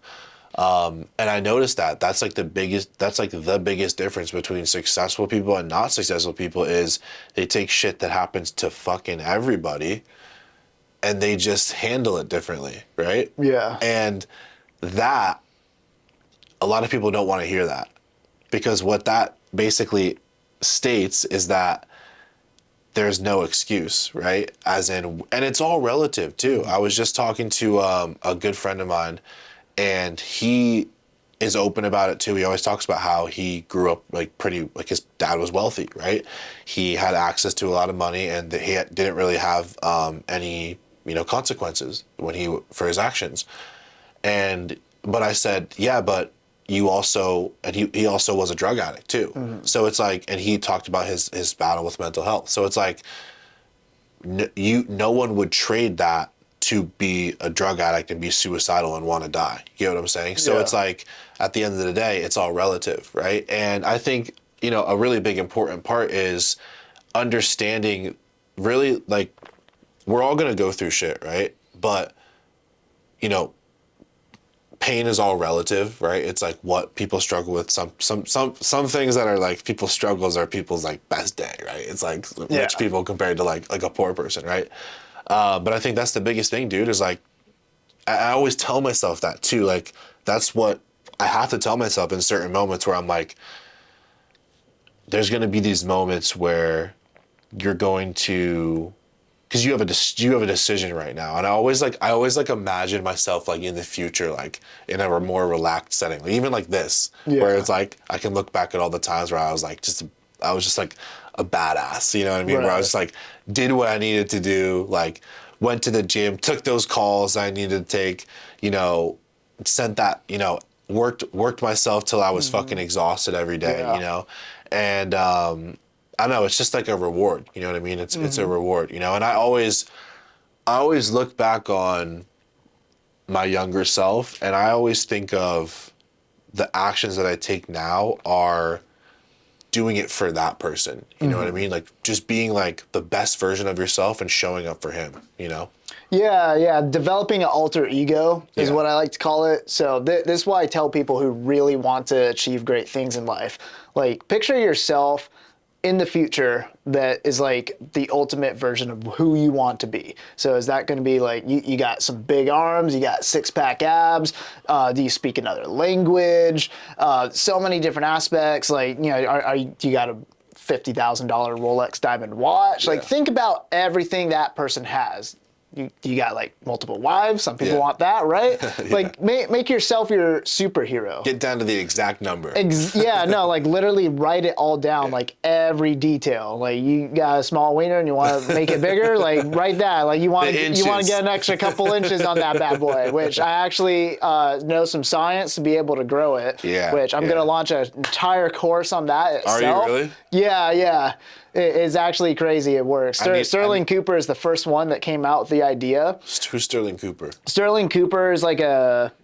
And I noticed that's the biggest difference between successful people and not successful people is they take shit that happens to fucking everybody and they just handle it differently, right? Yeah. And that, a lot of people don't want to hear that, because what that basically states is that there's no excuse, right? And it's all relative too. I was just talking to a good friend of mine, and he is open about it too. He always talks about how he grew up his dad was wealthy, right? He had access to a lot of money, and he didn't really have any consequences for his actions. But I said, yeah, but you also, and he also was a drug addict too. So it's and he talked about his battle with mental health. So it's no one would trade that to be a drug addict and be suicidal and want to die. You know what I'm saying? So it's at the end of the day, it's all relative, right? And I think, a really big important part is understanding really we're all going to go through shit, right? But, pain is all relative, right? It's like what people struggle with. Some things that are like people's struggles are people's like best day, right? It's like rich people compared to like a poor person, right? But I think that's the biggest thing, dude, is like, I always tell myself that too. Like, that's what I have to tell myself in certain moments where I'm like, there's going to be these moments where you're going to, because you have a decision right now, and I always imagine myself like in the future, like in a more relaxed setting, like, even like this, where it's like I can look back at all the times where I was just like a badass, you know what I mean? Right. Where I was just like did what I needed to do, like went to the gym, took those calls I needed to take, you know, sent that, you know, worked myself till I was fucking exhausted every day, you know, and I know it's just like a reward, you know what I mean? It's a reward, you know, and I always look back on my younger self, and I always think of the actions that I take now are doing it for that person, you know what I mean? Like just being like the best version of yourself and showing up for him, you know? Yeah. Developing an alter ego is what I like to call it. So this is why I tell people who really want to achieve great things in life, like picture yourself in the future that is like the ultimate version of who you want to be. So is that going to be like you got some big arms, you got six-pack abs, do you speak another language, so many different aspects, like, you know, you got a $50,000 Rolex diamond watch? Like, think about everything that person has. You got like multiple wives. Some people want that, right? Like make yourself your superhero. Get down to the exact number. Like literally write it all down, like every detail. Like you got a small wiener and you want to make it bigger, like write that. Like you want to get an extra couple inches on that bad boy, which I actually know some science to be able to grow it. Yeah. Which I'm gonna launch an entire course on that itself. Are you really? Yeah. It's actually crazy. It works. Sterling Cooper is the first one that came out with the idea. Who's Sterling Cooper? Sterling Cooper is like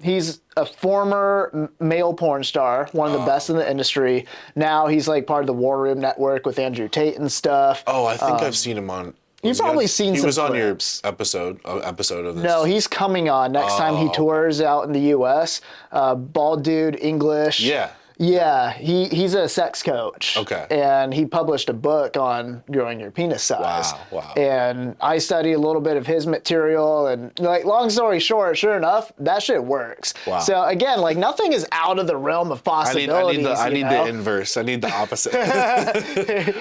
he's a former male porn star, one of the best in the industry. Now he's like part of the War Room Network with Andrew Tate and stuff. Oh, I think I've seen him on. You've probably seen some He was on your clips. episode of this. No, he's coming on next time he tours out in the U.S. Bald dude, English. Yeah, he's a sex coach. Okay. And he published a book on growing your penis size. Wow. And I studied a little bit of his material, and like, long story short, sure enough, that shit works. Wow. So again, like, nothing is out of the realm of possibilities. I need the inverse. I need the opposite.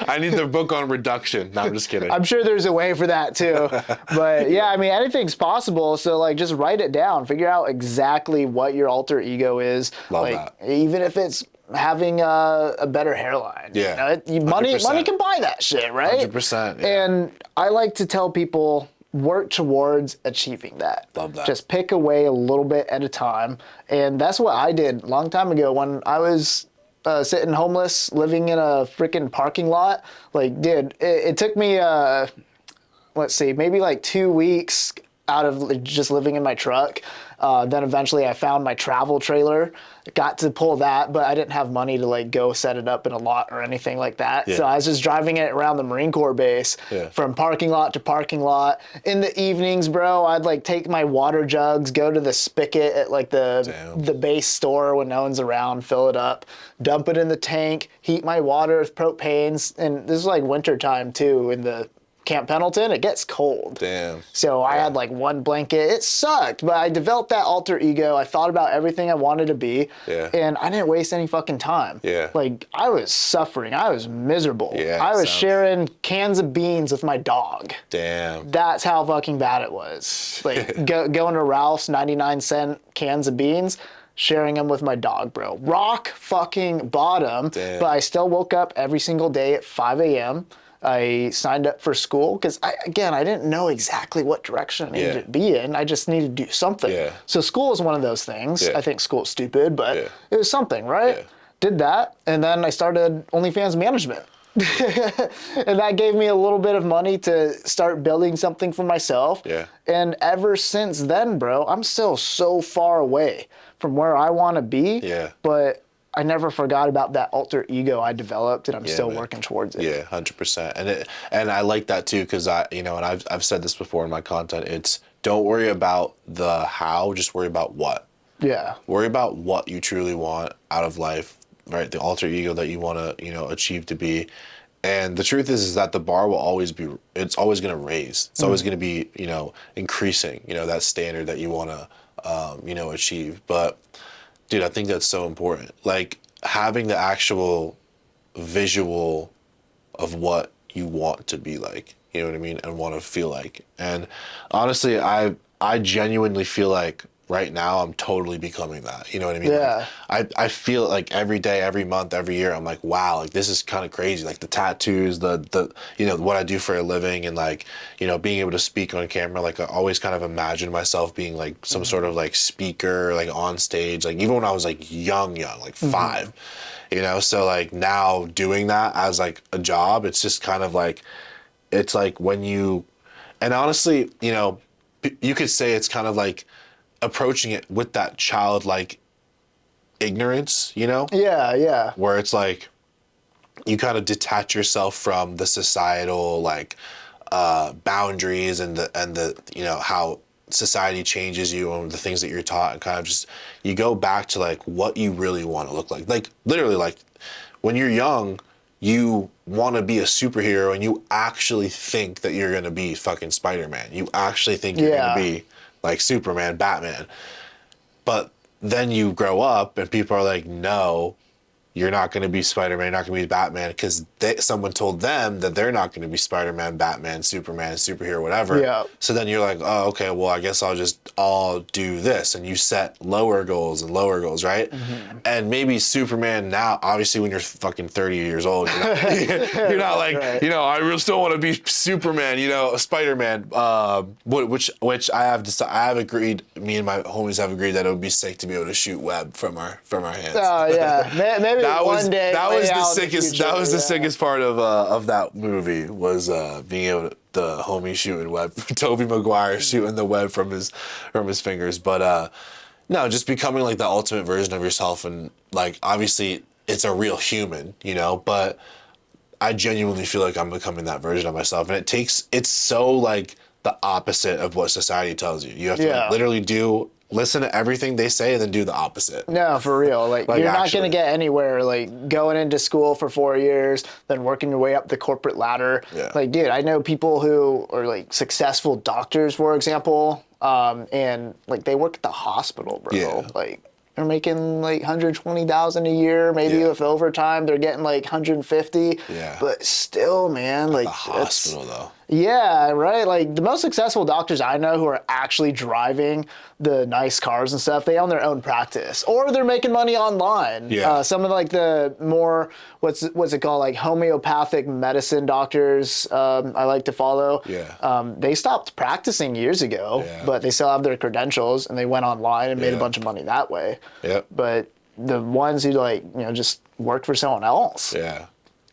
I need the book on reduction. No, I'm just kidding. I'm sure there's a way for that too. But yeah, I mean, anything's possible. So like, just write it down. Figure out exactly what your alter ego is. Love like, that. Even if it's having a better hairline. Yeah. You know, money can buy that shit, right? 100%. Yeah. And I like to tell people, work towards achieving that. Love that. Just pick away a little bit at a time. And that's what I did a long time ago when I was sitting homeless, living in a freaking parking lot. Like, dude, it took me, let's see, maybe like 2 weeks out of just living in my truck. Then eventually I found my travel trailer, got to pull that, but I didn't have money to like go set it up in a lot or anything like that. Yeah. So I was just driving it around the Marine Corps base from parking lot to parking lot. In the evenings, bro, I'd like take my water jugs, go to the spigot at like the base store when no one's around, fill it up, dump it in the tank, heat my water with propanes. And this is like winter time too in the Camp Pendleton. It gets cold. Damn. So I had like one blanket. It sucked, but I developed that alter ego. I thought about everything I wanted to be, and I didn't waste any fucking time. Yeah. Like, I was suffering. I was miserable. Yeah, I was sharing cans of beans with my dog. Damn. That's how fucking bad it was. Like, going to Ralph's 99-cent cans of beans, sharing them with my dog, bro. Rock fucking bottom. Damn. But I still woke up every single day at 5 a.m. I signed up for school because I didn't know exactly what direction I needed to be in. I just needed to do something. Yeah. So school is one of those things. Yeah. I think school's stupid, but it was something, right? Yeah. Did that, and then I started OnlyFans management. And that gave me a little bit of money to start building something for myself. Yeah. And ever since then, bro, I'm still so far away from where I want to be. Yeah. But I never forgot about that alter ego I developed, and I'm still working towards it. Yeah, 100%. And I like that too, because and I've said this before in my content. It's don't worry about the how, just worry about what. Yeah. Worry about what you truly want out of life, right? The alter ego that you want to, achieve to be. And the truth is that the bar will always be, it's always going to raise. It's always going to be, increasing, that standard that you want to, achieve. But dude, I think that's so important. Like having the actual visual of what you want to be like, you know what I mean? And want to feel like. And honestly, I genuinely feel like right now I'm totally becoming that. You know what I mean? Yeah. Like, I feel like every day, every month, every year, I'm like, wow, like this is kind of crazy. Like the tattoos, the what I do for a living, and like, being able to speak on camera. Like I always kind of imagined myself being like some sort of like speaker, like on stage, like even when I was like young, like 5, so like now doing that as like a job, it's just kind of like, it's like when you, and honestly, you could say it's kind of like approaching it with that childlike ignorance, Yeah. where it's like you kind of detach yourself from the societal like boundaries and the how society changes you and the things that you're taught, and kind of just you go back to like what you really want to look like literally like when you're young you want to be a superhero and you actually think that you're going to be fucking Spider-Man. You actually think you're going to be like Superman, Batman. But then you grow up and people are like, no, you're not going to be Spider-Man, you're not going to be Batman, because someone told them that they're not going to be Spider-Man, Batman, Superman, superhero, whatever. Yeah. So then you're like, oh, okay, well, I guess I'll do this. And you set lower goals, right? Mm-hmm. And maybe Superman now, obviously when you're fucking 30 years old, you're not like, right. I still want to be Superman, Spider-Man, which I have agreed, me and my homies have agreed that it would be sick to be able to shoot web from our hands. Oh, yeah. Maybe that one day that was the sickest. Future, that was the sickest part of that movie was being able to, the homie shooting web, Tobey Maguire shooting the web from his fingers. But no, just becoming like the ultimate version of yourself, and like obviously it's a real human, But I genuinely feel like I'm becoming that version of myself, and it's so like the opposite of what society tells you. You have to like, literally listen to everything they say and then do the opposite. No, for real. Like you're not going to get anywhere like going into school for 4 years, then working your way up the corporate ladder. Yeah. Like, dude, I know people who are like successful doctors, for example, and like they work at the hospital, bro. Yeah. Like they're making like $120,000 a year, maybe with overtime they're getting like 150. Yeah. But still, man, like the hospital though. Yeah, right. Like the most successful doctors I know who are actually driving the nice cars and stuff, they own their own practice or they're making money online. Yeah. Some of like the more, what's it called? Like homeopathic medicine doctors I like to follow. Yeah. They stopped practicing years ago, but they still have their credentials and they went online and made a bunch of money that way. Yep. But the ones who like, just work for someone else. Yeah.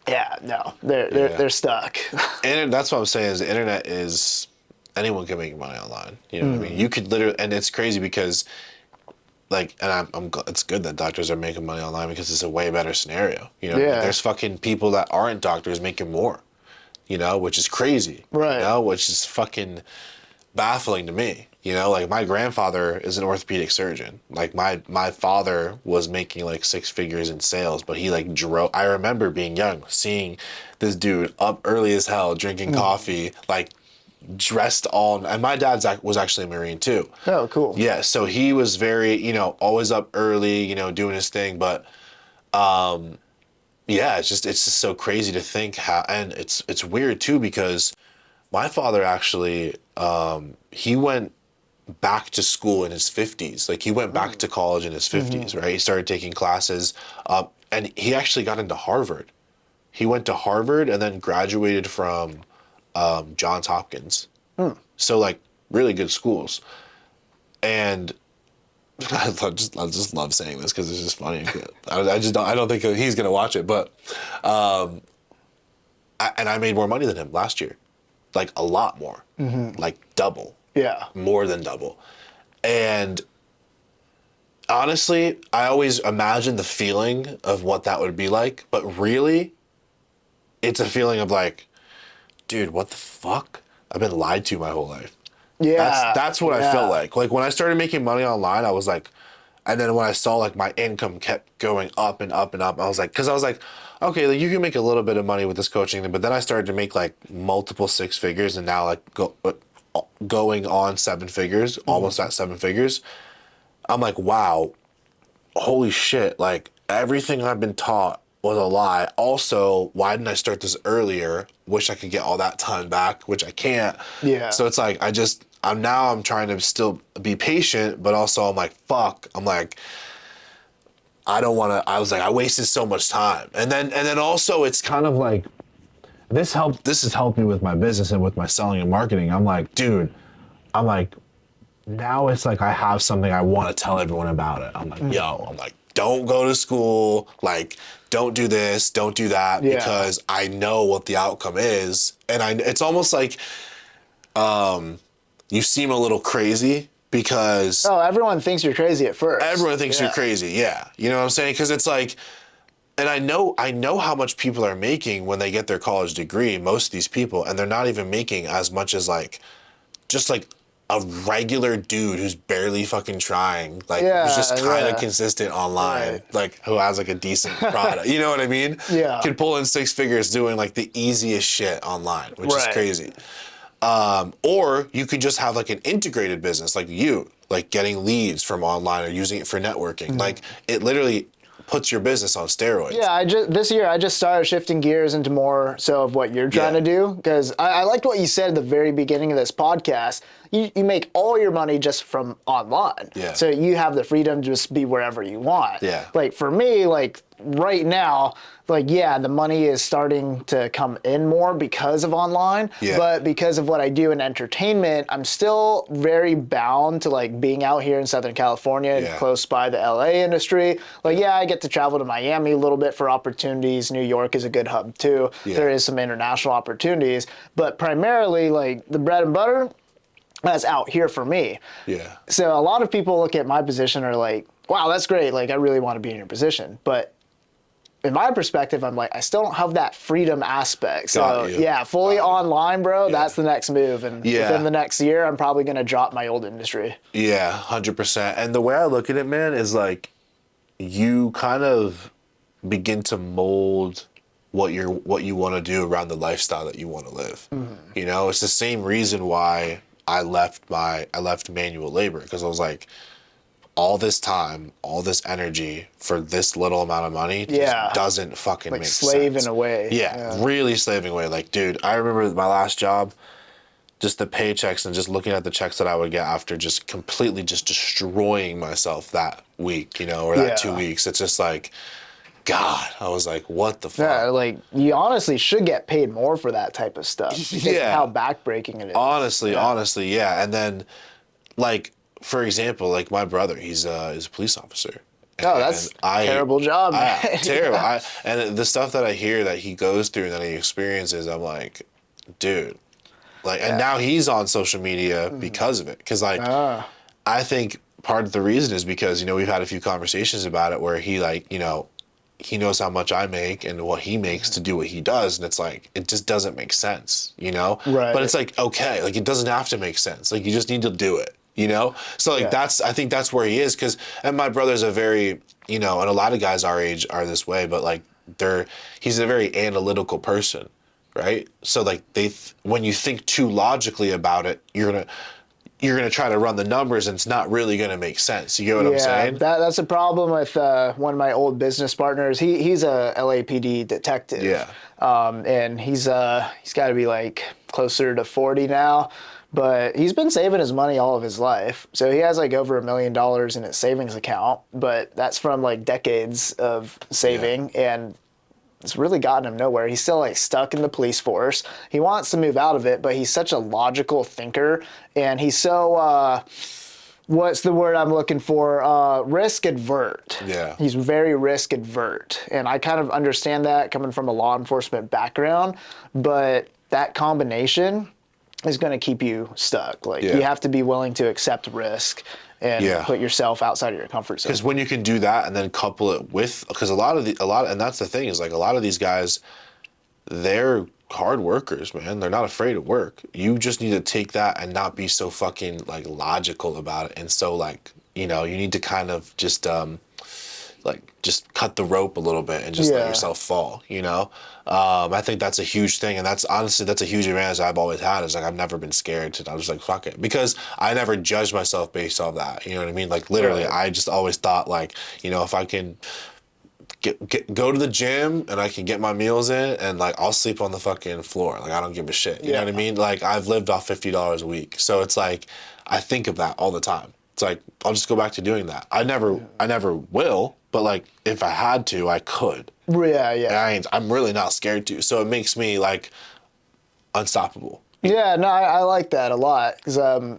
Yeah, no, they're stuck. And that's what I'm saying is the internet is anyone can make money online. You know what I mean? You could literally, and it's crazy because, like, and it's good that doctors are making money online because it's a way better scenario. What I mean? There's fucking people that aren't doctors making more, which is crazy. Right. Which is fucking baffling to me. Like my grandfather is an orthopedic surgeon. Like my father was making like 6 figures in sales, but he like drove. I remember being young, seeing this dude up early as hell, drinking coffee, like dressed all. And my dad was actually a Marine too. Oh, cool. Yeah, so he was very, always up early, doing his thing. But yeah, it's just so crazy to think how, and it's weird too because my father actually he went back to school in his 50s. Like he went back to college in his 50s, right? He started taking classes and he actually got into Harvard. He went to Harvard and then graduated from Johns Hopkins. So like really good schools. And I just love saying this because it's just funny. I don't think he's gonna watch it, but I made more money than him last year, like a lot more, like double. Yeah. More than double. And honestly, I always imagined the feeling of what that would be like, but really, it's a feeling of like, dude, what the fuck? I've been lied to my whole life. Yeah. That's what I felt like. Like when I started making money online, I was like, And then when I saw like my income kept going up and up and up, I was like, okay, like you can make a little bit of money with this coaching thing, but then I started to make like multiple six figures, and now like going on seven figures, almost at seven figures. I'm like, wow, holy shit, like everything I've been taught was a lie. Also, why didn't I start this earlier? Wish I could get all that time back, which I can't. Yeah. So it's like I'm trying to still be patient, but also I'm like, fuck. I'm like, I don't want to. I was like, I wasted so much time, and then also it's kind of like this has helped me with my business and with my selling and marketing. I'm like, dude, I'm like, now it's like I have something I want to tell everyone about it. I'm like, I'm like, don't go to school, like, don't do this, don't do that, because I know what the outcome is, and it's almost like, you seem a little crazy. Because everyone thinks you're crazy at first. Everyone thinks you're crazy, yeah. You know what I'm saying? Because it's like, and I know how much people are making when they get their college degree, most of these people, and they're not even making as much as like, just like a regular dude who's barely fucking trying, like who's just kind of consistent online, like who has like a decent product. You know what I mean? Yeah. Can pull in six figures doing like the easiest shit online, which is crazy. Or you could just have like an integrated business like like getting leads from online or using it for networking. Like it literally puts your business on steroids. Yeah, this year I just started shifting gears into more so of what you're trying to do, because I liked what you said at the very beginning of this podcast. You make all your money just from online. Yeah. So you have the freedom to just be wherever you want. Yeah. Like for me, like right now, like, the money is starting to come in more because of online, but because of what I do in entertainment, I'm still very bound to like being out here in Southern California and close by the LA industry. Like, I get to travel to Miami a little bit for opportunities. New York is a good hub too. There is some international opportunities, but primarily like the bread and butter, that's out here for me. Yeah. So a lot of people look at my position are like, wow, that's great. Like, I really want to be in your position. But in my perspective, I'm like, I still don't have that freedom aspect. So fully online, bro, that's the next move. And within the next year, I'm probably going to drop my old industry. Yeah, 100%. And the way I look at it, man, is like you kind of begin to mold what you want to do around the lifestyle that you want to live. You know, it's the same reason why I left manual labor, because I was like, all this time, all this energy for this little amount of money just doesn't fucking like make slaving sense. away. Yeah, really slaving away. Like, dude, I remember my last job, just the paychecks and just looking at the checks that I would get after just completely just destroying myself that week, you know, or that 2 weeks. It's just like, God, I was like, what the fuck? Yeah, like, you honestly should get paid more for that type of stuff because of how backbreaking it is. Honestly, And then, like, for example, like my brother, he's a police officer. Oh, that's a terrible job. Terrible. And the stuff that I hear that he goes through and that he experiences, I'm like, dude. Like, and now he's on social media because of it. Because, like, I think part of the reason is because, you know, we've had a few conversations about it where he, like, you know, he knows how much I make and what he makes to do what he does. And it's like, it just doesn't make sense, you know? Right. But it's like, okay, like, it doesn't have to make sense. Like, you just need to do it. You know? So, like, I think that's where he is. And my brother's a very, you know, and a lot of guys our age are this way, but, like, he's a very analytical person, right? So, like, when you think too logically about it, you're gonna try to run the numbers and it's not really gonna make sense. You get what I'm saying? That's a problem with one of my old business partners. He's a LAPD detective. Yeah. And he's got to be, like, closer to 40 now. But he's been saving his money all of his life. So he has like over $1 million in his savings account, but that's from like decades of saving, and it's really gotten him nowhere. He's still like stuck in the police force. He wants to move out of it, but he's such a logical thinker, and he's so, what's the word I'm looking for? Risk advert. Yeah. He's very risk advert. And I kind of understand that coming from a law enforcement background, but that combination is going to keep you stuck. Like, you have to be willing to accept risk and put yourself outside of your comfort zone. Because when you can do that and then couple it with, because and that's the thing, is like a lot of these guys, they're hard workers, man. They're not afraid of work. You just need to take that and not be so fucking like logical about it and so like you know, you need to kind of just just cut the rope a little bit and just let yourself fall, you know? I think that's a huge thing. And that's honestly, that's a huge advantage I've always had, is like, I've never been scared to, I was like, fuck it. Because I never judged myself based off that. You know what I mean? Like literally, I just always thought like, you know, if I can go to the gym and I can get my meals in, and like, I'll sleep on the fucking floor. Like, I don't give a shit. You know what I mean? Like, I've lived off $50 a week. So it's like, I think of that all the time. It's like, I'll just go back to doing that. I never will, but like, if I had to, I could. And I'm really not scared to. So it makes me like unstoppable. Yeah, no, I like that a lot, because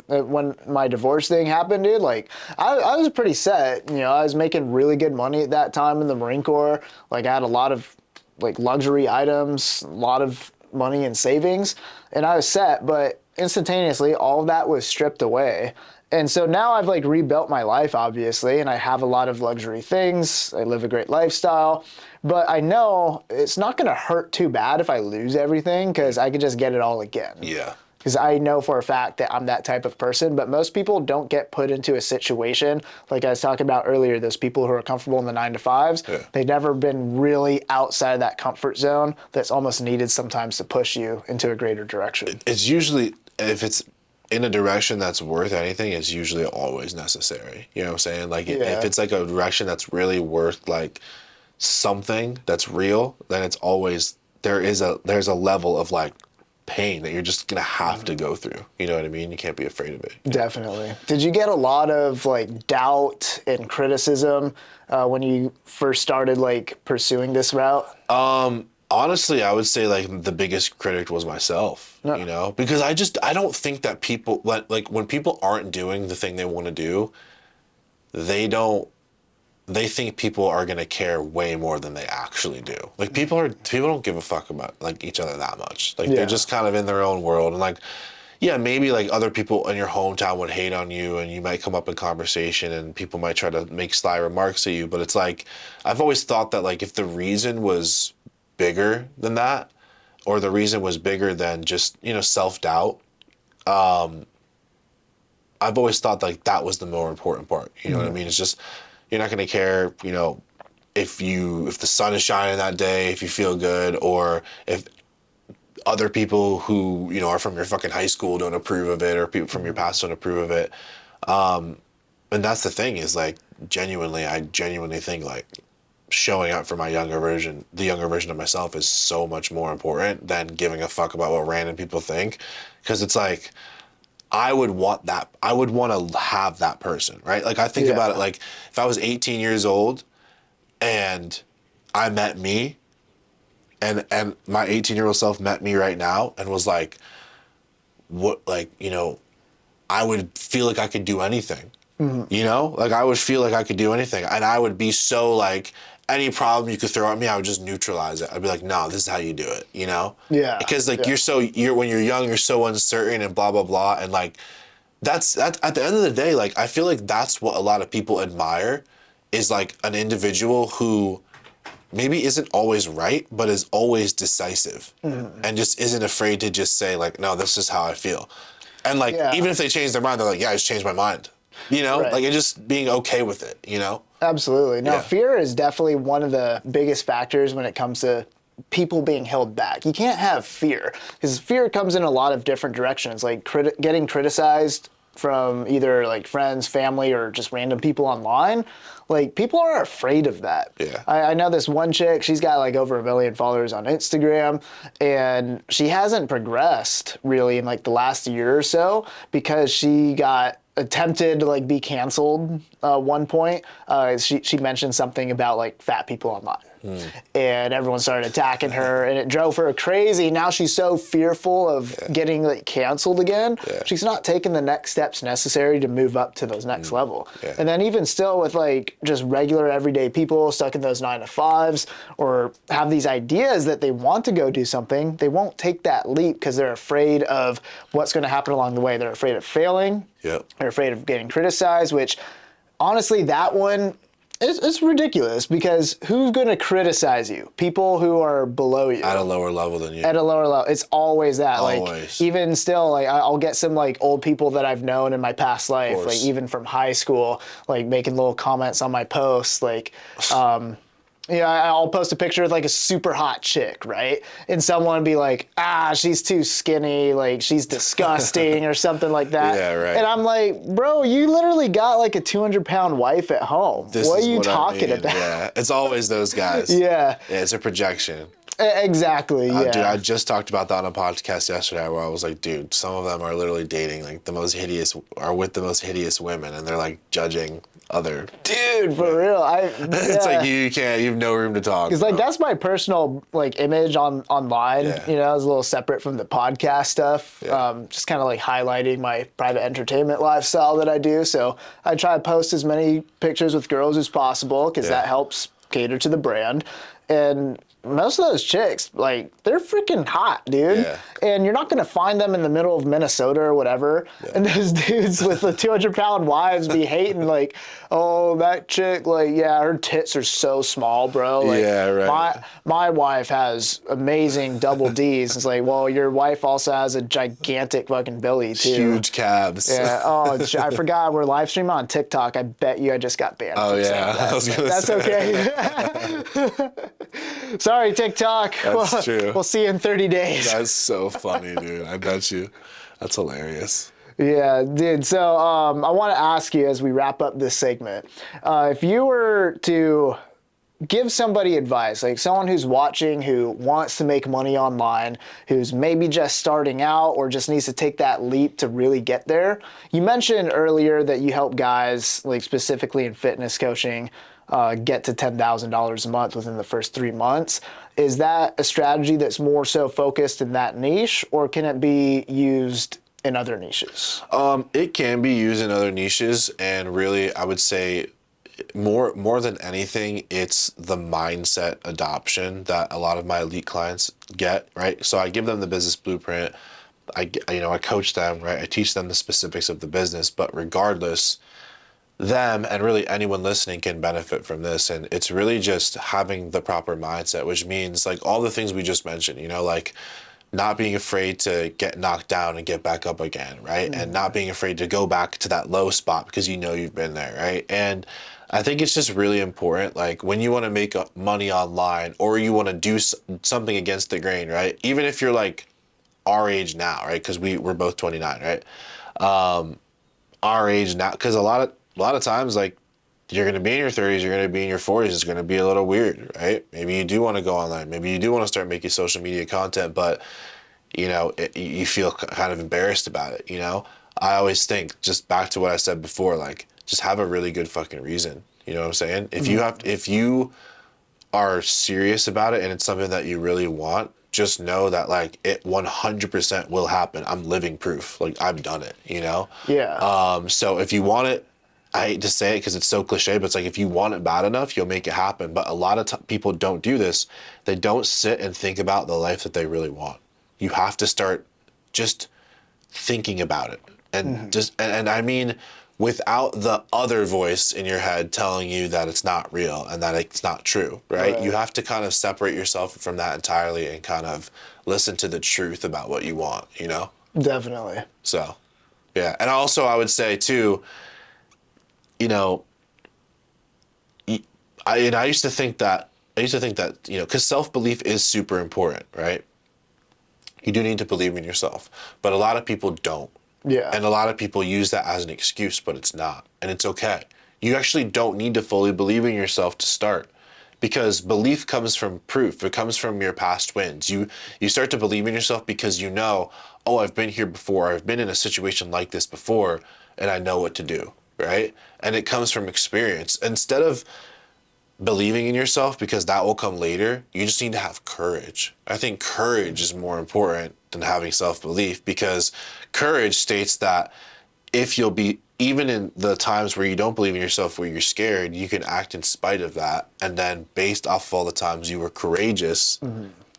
when my divorce thing happened, dude, like, I was pretty set. You know, I was making really good money at that time in the Marine Corps. Like, I had a lot of like luxury items, a lot of money in savings, and I was set. But instantaneously, all of that was stripped away. And so now I've like rebuilt my life, obviously, and I have a lot of luxury things. I live a great lifestyle, but I know it's not going to hurt too bad if I lose everything, because I could just get it all again. Yeah. Because I know for a fact that I'm that type of person, but most people don't get put into a situation like I was talking about earlier. Those people who are comfortable in the 9 to 5s, they've never been really outside of that comfort zone that's almost needed sometimes to push you into a greater direction. It's usually, if it's in a direction that's worth anything, it's usually always necessary. You know what I'm saying? Like, if it's like a direction that's really worth like something that's real, then it's always, there's a level of like pain that you're just gonna have to go through. You know what I mean? You can't be afraid of it. Definitely. Did you get a lot of like doubt and criticism when you first started like pursuing this route? Honestly, I would say like the biggest critic was myself, you know, because I don't think that people, like when people aren't doing the thing they want to do, they think people are going to care way more than they actually do. Like people don't give a fuck about like each other that much. Like they're just kind of in their own world. And like, yeah, maybe like other people in your hometown would hate on you, and you might come up in conversation and people might try to make sly remarks at you. But it's like, I've always thought that like if the reason was bigger than that, or the reason was bigger than just, you know, self-doubt, I've always thought like that was the more important part. You know what I mean? It's just, you're not going to care, you know, if the sun is shining that day, if you feel good, or if other people who, you know, are from your fucking high school don't approve of it, or people from your past don't approve of it. And that's the thing, is like, I genuinely think like showing up for the younger version of myself is so much more important than giving a fuck about what random people think. Because it's like, I would want to have that person, right? Like I think about it, like if I was 18 years old and I met me, and my 18-year-old self met me right now and was like, what, like, you know, I would feel like I could do anything. You know, like I would feel like I could do anything, and I would be so like, any problem you could throw at me, I would just neutralize it. I'd be like, no, this is how you do it, you know? Yeah. Because like when you're young, you're so uncertain and blah blah blah, and like that's at the end of the day, like I feel like that's what a lot of people admire, is like an individual who maybe isn't always right, but is always decisive, and just isn't afraid to just say like, no, this is how I feel. And like, even if they change their mind, they're like, yeah, I just changed my mind. You know, like, and just being okay with it, you know? Absolutely. Now, fear is definitely one of the biggest factors when it comes to people being held back. You can't have fear, because fear comes in a lot of different directions, like getting criticized from either like friends, family, or just random people online. Like, people are afraid of that. I know this one chick, she's got like over 1 million followers on Instagram, and she hasn't progressed really in like the last year or so, because she got attempted to like be canceled one point. She mentioned something about like fat people online. And everyone started attacking her, and it drove her crazy. Now she's so fearful of getting like canceled again. She's not taking the next steps necessary to move up to those next level. And then even still, with like just regular everyday people stuck in those 9 to 5s, or have these ideas that they want to go do something, they won't take that leap because they're afraid of what's going to happen along the way. They're afraid of failing. They're afraid of getting criticized, which honestly, that one, it's ridiculous because who's going to criticize you? People who are below you. At a lower level than you. At a lower level. It's always that. Always. Like, even still, like, I'll get some, like, old people that I've known in my past life, like, even from high school, like, making little comments on my posts, like, yeah, I'll post a picture with like a super hot chick, right? And someone would be like, she's too skinny, like she's disgusting or something like that. Yeah, right. And I'm like, bro, you literally got like a 200-pound wife at home. What are you talking about? Yeah, it's always those guys. Yeah. Yeah, it's a projection. Exactly, yeah. Dude, I just talked about that on a podcast yesterday where I was like, dude, some of them are literally dating like with the most hideous women, and they're like judging other. Dude, for real. It's like you have no room to talk. Because like that's my personal like image online. Yeah. You know, it's a little separate from the podcast stuff. Yeah. Just kind of like highlighting my private entertainment lifestyle that I do. So I try to post as many pictures with girls as possible because that helps cater to the brand. And most of those chicks, like, they're freaking hot, dude. Yeah. And you're not going to find them in the middle of Minnesota or whatever. Yeah. And those dudes with the 200-pound wives be hating, like, oh, that chick, like, yeah, her tits are so small, bro. Like, yeah, right. My wife has amazing double Ds. It's like, well, your wife also has a gigantic fucking belly, too. Huge calves. Yeah. Oh, I forgot we're live streaming on TikTok. I bet you I just got banned. Oh, yeah. That. I was gonna That's say. okay. Sorry, TikTok. That's true. We'll see you in 30 days. That's so funny, dude. I bet you. That's hilarious. Yeah, dude. So I want to ask you as we wrap up this segment, if you were to give somebody advice, like someone who's watching who wants to make money online, who's maybe just starting out or just needs to take that leap to really get there. You mentioned earlier that you help guys, like specifically in fitness coaching, get to $10,000 a month within the first 3 months. Is that a strategy that's more so focused in that niche, or can it be used in other niches? It can be used in other niches, and really, I would say more than anything, it's the mindset adoption that a lot of my elite clients get, right? So I give them the business blueprint. I coach them, right? I teach them the specifics of the business, but regardless, them and really anyone listening can benefit from this. And it's really just having the proper mindset, which means like all the things we just mentioned, like not being afraid to get knocked down and get back up again, right? Mm-hmm. And not being afraid to go back to that low spot because you've been there, right? And I think it's just really important, like when you want to make money online or you want to do something against the grain, right? Even if you're like our age now, right? Because we're both 29, right? Our age now, because a lot of times, like, you're going to be in your 30s, you're going to be in your 40s, it's going to be a little weird, right? Maybe you do want to go online. Maybe you do want to start making social media content, but, you feel kind of embarrassed about it, I always think, just back to what I said before, like, just have a really good fucking reason. You know what I'm saying? If you are serious about it and it's something that you really want, just know that, like, it 100% will happen. I'm living proof. Like, I've done it, Yeah. So if you want it, I hate to say it because it's so cliche, but it's like if you want it bad enough, you'll make it happen. But a lot of people don't do this. They don't sit and think about the life that they really want. You have to start just thinking about it. And and I mean, without the other voice in your head telling you that it's not real and that it's not true, right? You have to kind of separate yourself from that entirely and kind of listen to the truth about what you want, Definitely. So, yeah. And also I would say too, I used to think that, because self-belief is super important, right? You do need to believe in yourself, but a lot of people don't. Yeah. And a lot of people use that as an excuse, but it's not. And it's okay. You actually don't need to fully believe in yourself to start, because belief comes from proof. It comes from your past wins. You start to believe in yourself because oh, I've been here before. I've been in a situation like this before, and I know what to do, right? And it comes from experience. Instead of believing in yourself, because that will come later, you just need to have courage. I think courage is more important than having self-belief, because courage states that if you'll be, even in the times where you don't believe in yourself, where you're scared, you can act in spite of that. And then based off of all the times you were courageous,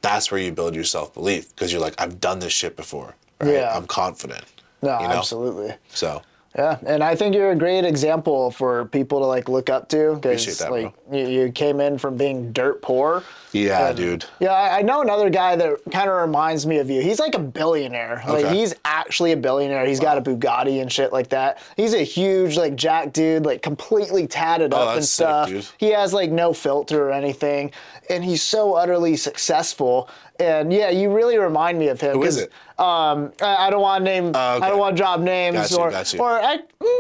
that's where you build your self-belief, because you're like, I've done this shit before, right? Yeah. I'm confident. No, absolutely. So Yeah, and I think you're a great example for people to like look up to Appreciate because that, like you came in from being dirt poor. Yeah, And, dude. Yeah, I know another guy that kind of reminds me of you. He's like a billionaire. Like Okay. he's actually a billionaire. He's got a Bugatti and shit like that. He's a huge like jack dude, like completely tatted up and that's sick, stuff. dude. He has like no filter or anything, and he's so utterly successful. And yeah, you really remind me of him. Who is 'cause, it? I don't want to name. Okay. I don't want to drop names Got you.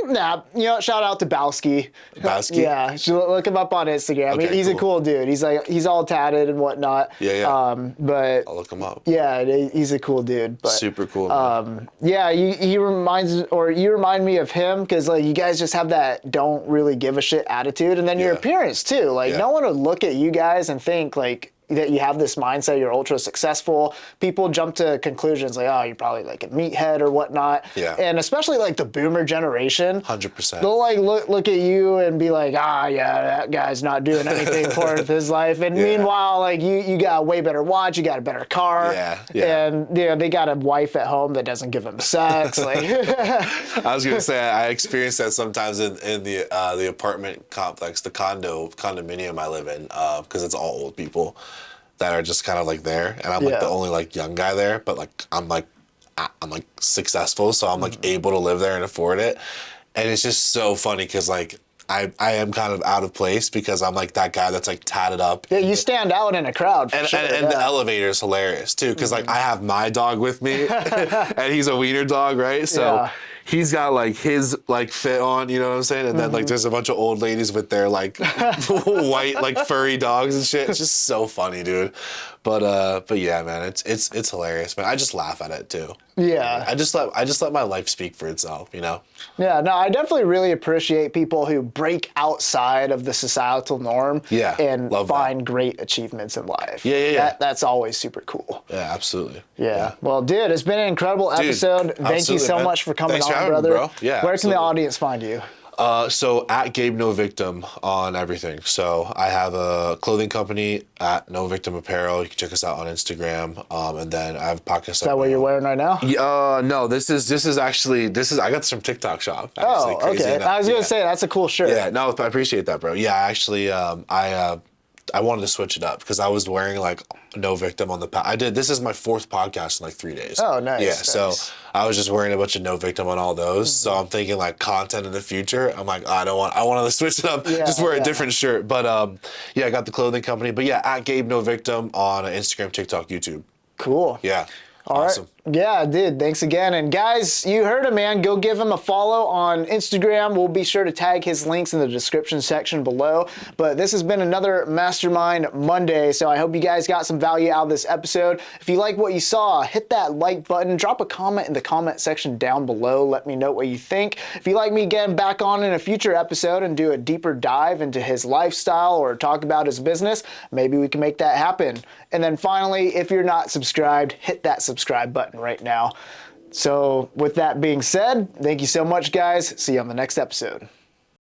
nah. You know, shout out to Bowski. Bowski? Yeah, you should look him up on Instagram. Okay, He's a cool. cool dude. He's all tatted and whatnot. Yeah. But I'll look him up. yeah, he's a cool dude. But Super cool. Man. yeah, you remind me of him because like you guys just have that don't really give a shit attitude, and then your Yeah. appearance too. Like Yeah. no one would look at you guys and think like that you have this mindset, you're ultra successful. People jump to conclusions like, oh, you're probably like a meathead or whatnot. Yeah. And especially like the boomer generation, 100%. they'll like look at you and be like, yeah, that guy's not doing anything important with his life. And meanwhile, like you got a way better watch, you got a better car. Yeah. And you know, they got a wife at home that doesn't give them sex. Like I was gonna say I experience that sometimes in the apartment complex, the condominium I live in, because it's all old people that are just kind of like there, and I'm like the only like young guy there, but like I'm like successful, so I'm like able to live there and afford it, and it's just so funny because like I am kind of out of place because I'm like that guy that's like tatted up. yeah, you stand out in a crowd. For And, sure, and the elevator is hilarious too, because like I have my dog with me, and he's a wiener dog, right? So he's got like his like fit on, you know what I'm saying? And then like there's a bunch of old ladies with their like white like furry dogs and shit. It's just so funny, dude. But yeah, man, it's hilarious, man. I just laugh at it too. Yeah. I just let my life speak for itself, you know. Yeah, no, I definitely really appreciate people who break outside of the societal norm and find great achievements in life. Yeah. That's always super cool. Yeah, absolutely. Yeah. Well, dude, it's been an incredible episode. Thank you so much for coming Thanks on, for having brother. me, bro. Yeah. Where can the audience find you? So at Gabe No Victim on everything. So I have a clothing company at No Victim Apparel. You can check us out on Instagram. And then I have a podcast. Is that what you're wearing right now? No, this is actually I got this from TikTok shop. Oh, okay. I was gonna say that's a cool shirt. Yeah, no, I appreciate that, bro. Yeah, actually, I wanted to switch it up because I was wearing like No Victim on the this is my 4th podcast in like 3 days. Oh, nice. Yeah, nice. so I was just wearing a bunch of No Victim on all those. So I'm thinking like content in the future. I'm like, I want to switch it up, just wear a different shirt. But yeah, I got the clothing company. But yeah, at Gabe No Victim on Instagram, TikTok, YouTube. Cool. Yeah. Awesome. Right. Yeah, dude. Thanks again. And guys, you heard him, man. Go give him a follow on Instagram. We'll be sure to tag his links in the description section below. But this has been another Mastermind Monday. So I hope you guys got some value out of this episode. If you like what you saw, hit that like button. Drop a comment in the comment section down below. Let me know what you think. If you like me getting back on in a future episode and do a deeper dive into his lifestyle or talk about his business, maybe we can make that happen. And then finally, if you're not subscribed, hit that subscribe button right now. So with that being said, thank you so much, guys. See you on the next episode.